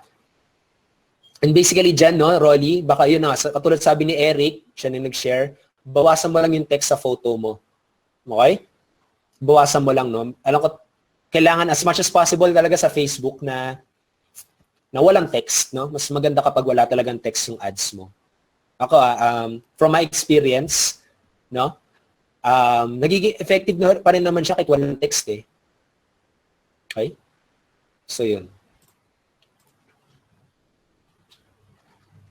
A: And basically dyan, no, Rolly, baka yun na, katulad sabi ni Eric, siya na nag-share, bawasan mo lang yung text sa photo mo. Okay? Bawasan mo lang, no? Alam ko, kailangan as much as possible talaga sa Facebook na walang text, no? Mas maganda kapag wala talagang text yung ads mo. Ako, from my experience, no? Nagiging effective na pa rin naman siya kahit walang text, eh. Okay? So, yun.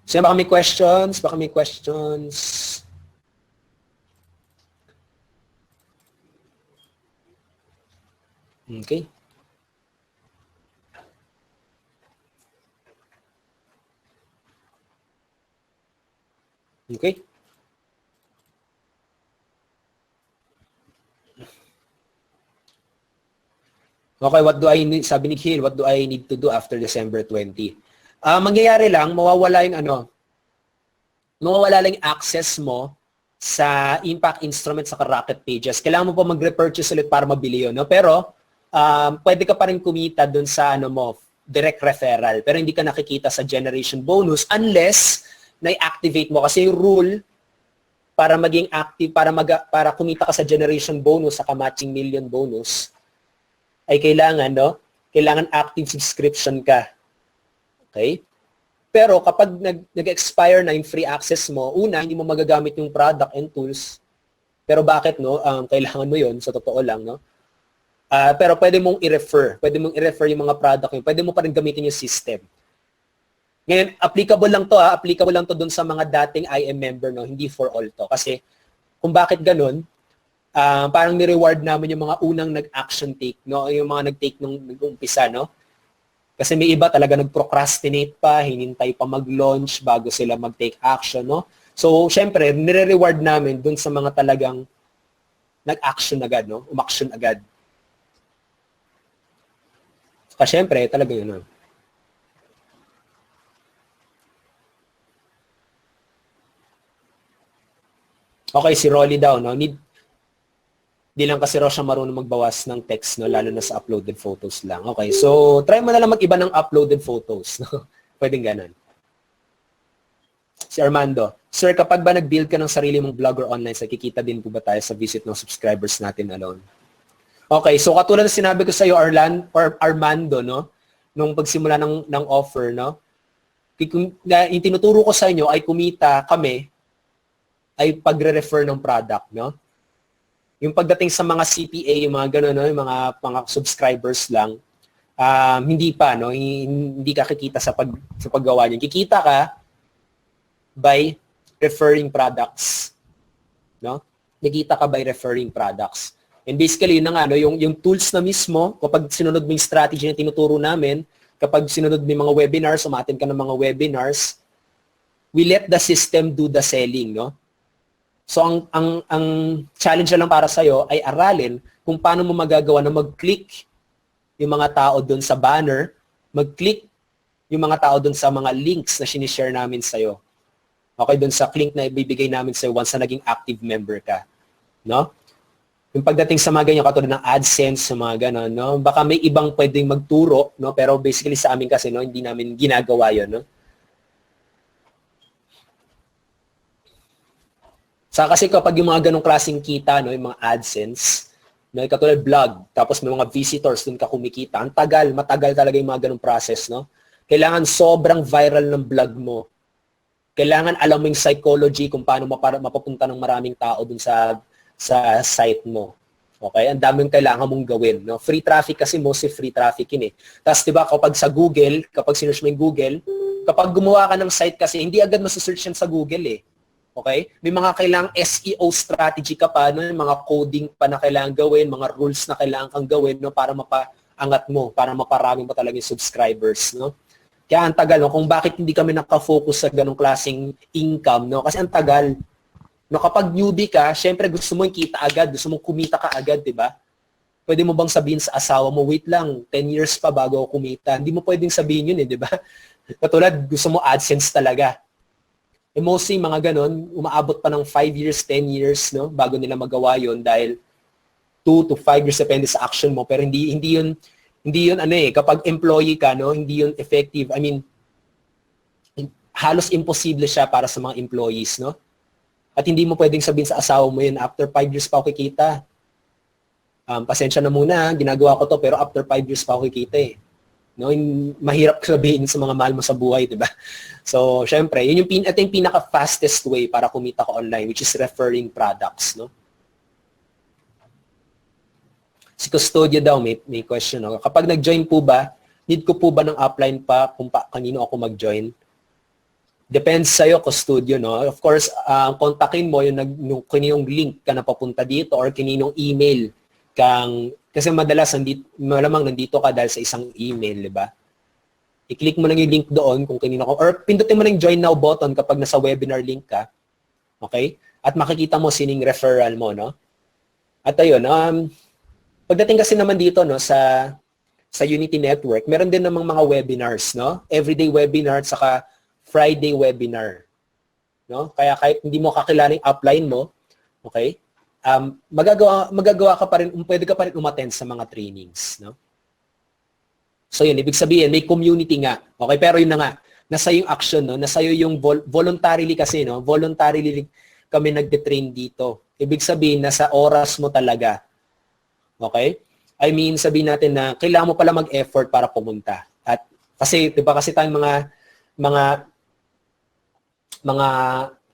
A: So, baka may questions? Baka may questions? Okay. Okay? Okay, what do I need? Sabi ni Hill, what do I need to do after December 20? Mangyayari lang, mawawala lang yung access mo sa Impact Instrument sa Rocket Pages. Kailangan mo pa mag-repurchase ulit para mabili yun, no? Pero, pwede ka pa rin kumita dun sa direct referral. Pero hindi ka nakikita sa generation bonus unless na-activate mo. Kasi yung rule para maging active, para kumita ka sa generation bonus, sa matching million bonus, ay kailangan active subscription ka. Okay? Pero kapag nag-expire na yung free access mo, una, hindi mo magagamit yung product and tools. Pero bakit, no? Kailangan mo yun, sa totoo lang, no? Pero pwede mong i-refer. Pwede mong i-refer yung mga product yun. Pwede mo pa rin gamitin yung system. Ngayon, applicable lang to ha, applicable lang to dun sa mga dating IM member, no, hindi for all to. Kasi kung bakit ganun, parang ni-reward namin yung mga unang nag-action take, no, yung mga nag-take nung nag-umpisa, no. Kasi may iba talaga nag-procrastinate pa, hinintay pa mag-launch bago sila mag-take action, no. So, syempre, nire-reward namin dun sa mga talagang nag-action agad, no, umaction agad. Kasi syempre, talaga yun, no. Okay, si Rolly daw, no? Di lang kasi raw siya marunong magbawas ng text, no? Lalo na sa uploaded photos lang. Okay, so try mo na lang mag-iba ng uploaded photos, no? Pwedeng ganun. Si Armando, Sir, kapag ba nag-build ka ng sarili mong blog or online, kikita din po ba tayo sa visit ng subscribers natin alone? Okay, so katulad na sinabi ko sa iyo, Armando, no? Nung pagsimula ng offer, no? Yung tinuturo ko sa inyo ay kumita kami ay pagre-refer ng product, no? Yung pagdating sa mga CPA, yung mga gano'n, no? Yung mga subscribers lang, hindi pa, no? Hindi ka kikita sa paggawa niyan. Kikita ka by referring products, no? Kikita ka by referring products. And basically, yun na nga, no? Yung tools na mismo, kapag sinunod mo yung strategy na tinuturo namin, kapag sinunod mo yung mga webinars, umattend ka ng mga webinars, we let the system do the selling, no? So, ang challenge na lang para sa'yo ay aralin kung paano mo magagawa na mag-click yung mga tao doon sa banner, mag-click yung mga tao doon sa mga links na sinishare namin sa'yo. Okay, doon sa link na ibibigay namin sa'yo once na naging active member ka. No? Yung pagdating sa mga ganyan, katulad ng AdSense, sa mga gano'n, no? Baka may ibang pwedeng magturo, no? Pero basically sa amin kasi, no? Hindi namin ginagawa yun, no? Kasi kapag yung mga ganong klaseng kita, no, yung mga AdSense, no, katulad vlog, tapos may mga visitors dun ka kumikita, matagal talaga yung mga ganong process, no? Kailangan sobrang viral ng vlog mo. Kailangan alam mo yung psychology kung paano mapapunta ng maraming tao dun sa site mo. Okay? Ang daming kailangan mong gawin, no? Free traffic kasi mostly free traffic yun eh. Tapos 'di ba kapag sa Google, kapag sinearch mo yung Google, kapag gumawa ka ng site kasi hindi agad masusearch yan sa Google eh. Okay? May mga kailangang SEO strategy ka pa, no? Mga coding pa na kailangan gawin, mga rules na kailangan kang gawin, no? Para mapaangat mo, para maparami mo talaga yung subscribers, no? Kaya ang tagal, no? Kung bakit hindi kami nakafocus sa ganong klaseng income, no? Kasi ang tagal. No, kapag newbie ka, syempre gusto mo yung kita agad, gusto mo kumita ka agad, di ba? Pwede mo bang sabihin sa asawa mo, wait lang, 10 years pa bago ako kumita. Hindi mo pwedeng sabihin yun, eh, di ba? Katulad, gusto mo AdSense talaga. Mostly mga ganon, umaabot pa ng 5 years, 10 years, no, bago nila magawa yon dahil 2 to 5 years depende sa action mo. Pero hindi yun ano eh, kapag employee ka, no, hindi yun effective. I mean, halos imposible siya para sa mga employees, no? At hindi mo pwedeng sabihin sa asawa mo yun, after 5 years pa ako kikita. Pasensya na muna, ginagawa ko to, pero after 5 years pa ako kikita eh. No, mahirap sabihin sa mga mahal mo sa buhay, 'di ba? So, syempre, yun yung pinaka-fastest way para kumita ka online, which is referring products, no? Si Custodio daw may question, no? Kapag nag-join po ba, need ko po ba ng upline pa kung kanino ako mag-join? Depends sa'yo, Custodio, no? Of course, kontakin mo yung kaninong link ka na papunta dito or kaninong email kasi madalas malamang nandito ka dahil sa isang email, di ba? I-click mo lang yung link doon kung kanino ka, or pindutin mo lang yung join now button kapag nasa webinar link ka. Okay? At makikita mo sining referral mo, no? At ayun, pagdating kasi naman dito, no, sa Unity Network, meron din namang mga webinars, no? Everyday webinar at saka Friday webinar. No? Kaya kahit hindi mo kakilala yung upline mo, okay? Magagawa ka pa rin, pwede ka pa rin umattend sa mga trainings, no? So yun, ibig sabihin, may community nga. Okay, pero yun na nga, nasa yung action, no? Nasa yung voluntarily kasi, no? Voluntarily kami nagde-train dito. Ibig sabihin, nasa oras mo talaga. Okay? I mean, sabihin natin na kailangan mo pala mag-effort para pumunta. At kasi, diba kasi tayong mga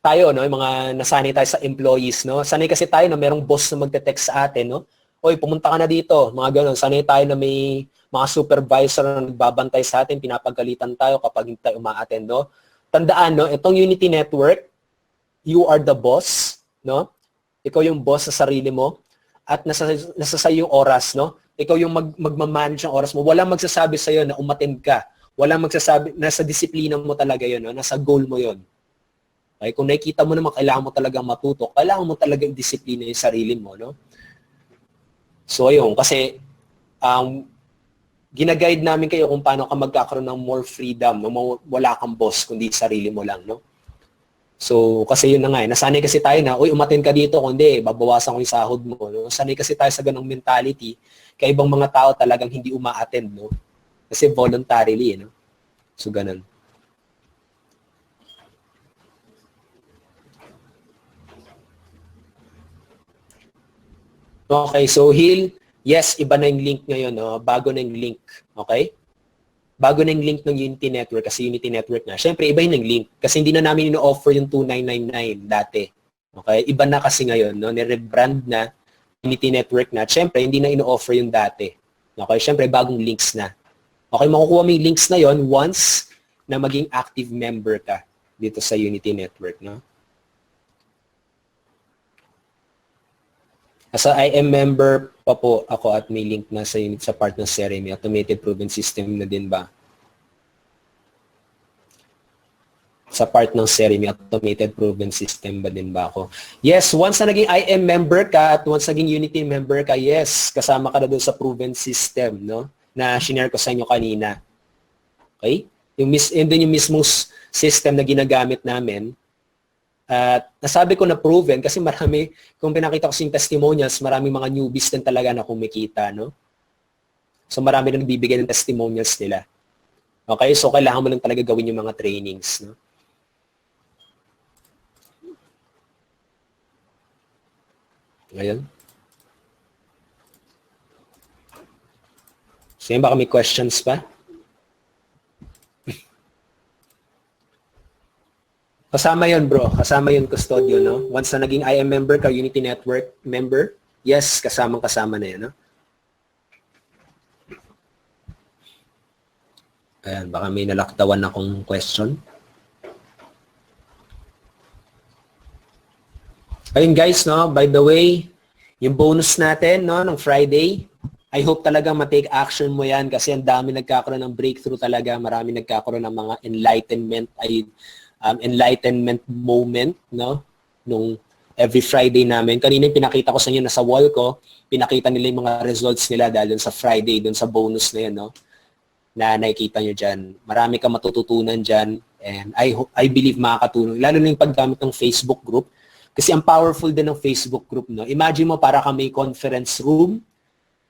A: tayo, no, yung mga nasanay tayo sa employees, no. Sanay kasi tayo na merong boss na magte-text sa atin, no, oy, pumunta ka na dito, mga ganun. Sanay tayo na may mga supervisor na nagbabantay sa atin, pinapagalitan tayo kapag hindi tayo uma-attend, no? Tandaan, no, itong Unity Network, you are the boss, no? Ikaw yung boss sa sarili mo at nasa sa'yo yung oras, no? Ikaw yung magmamanage ng oras mo. Walang magsasabi sa'yo na umattend ka. Walang magsasabi, nasa disiplina mo talaga yun, no? Nasa goal mo yun. Okay? Kung nakikita mo naman, kailangan mo talagang matuto, kailangan mo talagang disiplina yung sarili mo, no? So, ayun, kasi ginaguide namin kayo kung paano ka magkakaroon ng more freedom, no? Wala kang boss, kundi sarili mo lang, no? So, kasi yun na nga, nasanay kasi tayo na, uy, umattend ka dito, kundi, babawasan ko yung sahod mo, no? Sanay kasi tayo sa ganong mentality, kaya ibang mga tao talagang hindi uma-attend, no? Kasi voluntarily, no? So, ganun. Okay, so Hill, yes, iba na yung link ngayon, no? Bago na yung link, okay? Bago na yung link ng Unity Network kasi Unity Network na. Siyempre, iba yung link kasi hindi na namin ino-offer yung 2999 dati. Okay? Iba na kasi ngayon, no? Ni-rebrand na Unity Network na. Siyempre, hindi na ino-offer yung dati. Okay? Siyempre, bagong links na. Okay, makukuha mo yung links na yon once na maging active member ka dito sa Unity Network, no? As a IM member pa po ako at may link na sa part ng CRM, automated proven system na din ba? Sa part ng CRM, automated proven system ba din ba ako? Yes, once na naging IM member ka at once naging Unity member ka, yes, kasama ka na doon sa proven system, no? Na shinare ko sa inyo kanina. Okay? Yun din yung mismong system na ginagamit namin. At nasabi ko na proven kasi marami, kung pinakita ko sa testimonials, maraming mga newbies din talaga na kumikita, no? So marami na nagbibigay ng testimonials nila. Okay? So kailangan mo lang talaga gawin yung mga trainings, no? Ngayon. So yun, baka may questions pa? Kasama yun, bro. Kasama yun, Custodio, no? Once na naging IM member ka, Unity Network member, yes, kasama na yun, no? Ayan, baka may nalaktawan akong question. Ayun, guys, no? By the way, yung bonus natin, no, ng Friday, I hope talaga ma-take action mo yan kasi ang dami nagkakaroon ng breakthrough talaga. Marami nagkakaroon ng mga enlightenment moment, no? Nung every Friday namin. Kanina pinakita ko sa inyo na sa wall ko, pinakita nila yung mga results nila dahil sa Friday, dun sa bonus na yun, no? Na nakikita nyo dyan. Marami kang matututunan dyan and I believe makakatulong. Lalo na yung paggamit ng Facebook group. Kasi ang powerful din ng Facebook group, no? Imagine mo para ka may conference room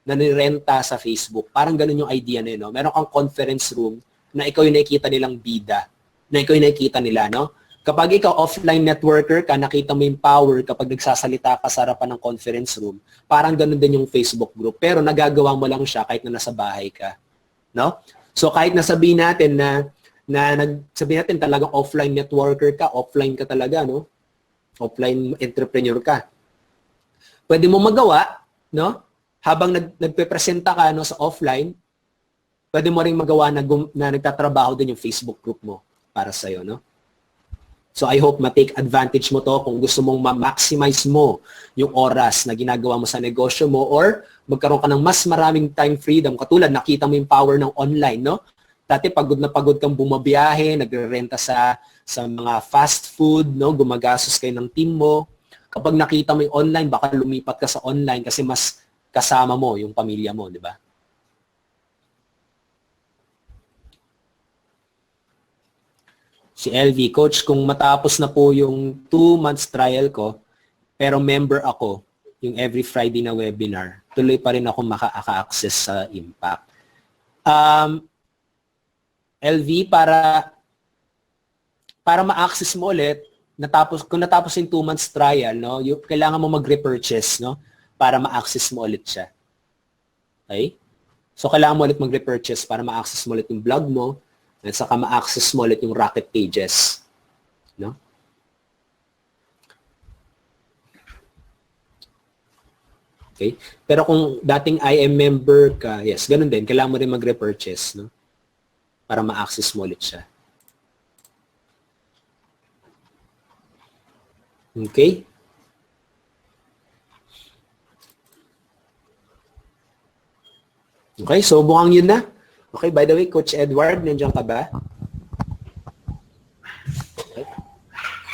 A: na nirenta sa Facebook. Parang ganun yung idea na yun, no? Meron kang conference room na ikaw yung nakikita nilang bida, na ikaw yung nakikita nila, no? Kapag ikaw offline networker ka, nakita mo yung power kapag nagsasalita ka sa harapan ng conference room, parang ganun din yung Facebook group. Pero nagagawa mo lang siya kahit na nasa bahay ka, no? So kahit nasabihin natin sabihin natin talagang offline networker ka, offline ka talaga, no? Offline entrepreneur ka. Pwede mo magawa, no? Habang nagpe-presenta ka, no, sa offline, pwede mo ring magawa na nagtatrabaho din yung Facebook group mo para sa'yo, no? So I hope ma-take advantage mo to kung gusto mong ma-maximize mo yung oras na ginagawa mo sa negosyo mo or magkaroon ka ng mas maraming time freedom. Katulad, nakita mo yung power ng online, no? Dati pagod na pagod kang bumabiyahe, nagrerenta sa mga fast food, no? Gumagastos kayo ng team mo. Kapag nakita mo yung online, baka lumipat ka sa online kasi mas kasama mo yung pamilya mo, di ba? Si LV, Coach, kung matapos na po yung 2 months trial ko, pero member ako, yung every Friday na webinar, tuloy pa rin ako maka-access sa Impact. LV, para ma-access mo ulit, kung natapos yung 2 months trial, no, kailangan mo mag-repurchase, no, para ma-access mo ulit siya. Okay? So, kailangan mo ulit mag-repurchase para ma-access mo ulit yung blog mo, at saka ma-access mo ulit yung Rocket Pages. No? Okay? Pero kung dating IM member ka, yes, ganun din. Kailangan mo rin mag-repurchase, no? Para ma-access mo ulit siya. Okay? Okay, so mukhang yun na. Okay, by the way, Coach Edward, nandiyan ka ba?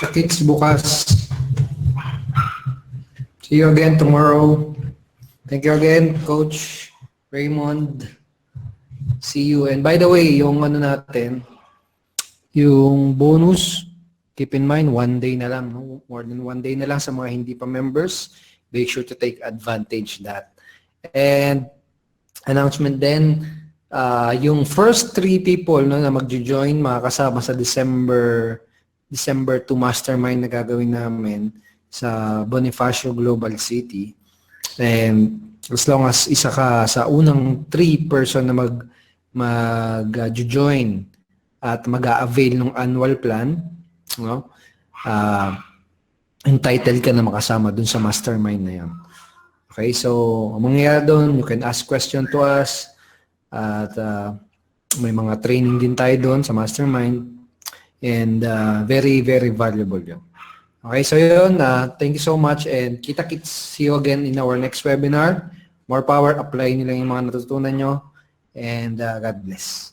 B: Kita-kits bukas. See you again tomorrow. Thank you again, Coach Raymond. See you. And by the way, yung ano natin, yung bonus, keep in mind, 1 day na lang. No? More than 1 day na lang sa mga hindi pa members. Make sure to take advantage that. And announcement din, yung first 3 people no, na mag-join, makakasama sa December 2 mastermind na gagawin namin sa Bonifacio Global City. And as long as isa ka sa unang 3 person na mag-join at mag-a-avail ng annual plan, no? Entitled ka na makasama dun sa mastermind na yan. Okay, so ang mangyayari doon, you can ask question to us at may mga training din tayo doon sa mastermind. And very, very valuable yun. Okay, so yun. Thank you so much and kita-kits. See you again in our next webinar. More power. Apply nyo lang yung mga natutunan nyo. And God bless.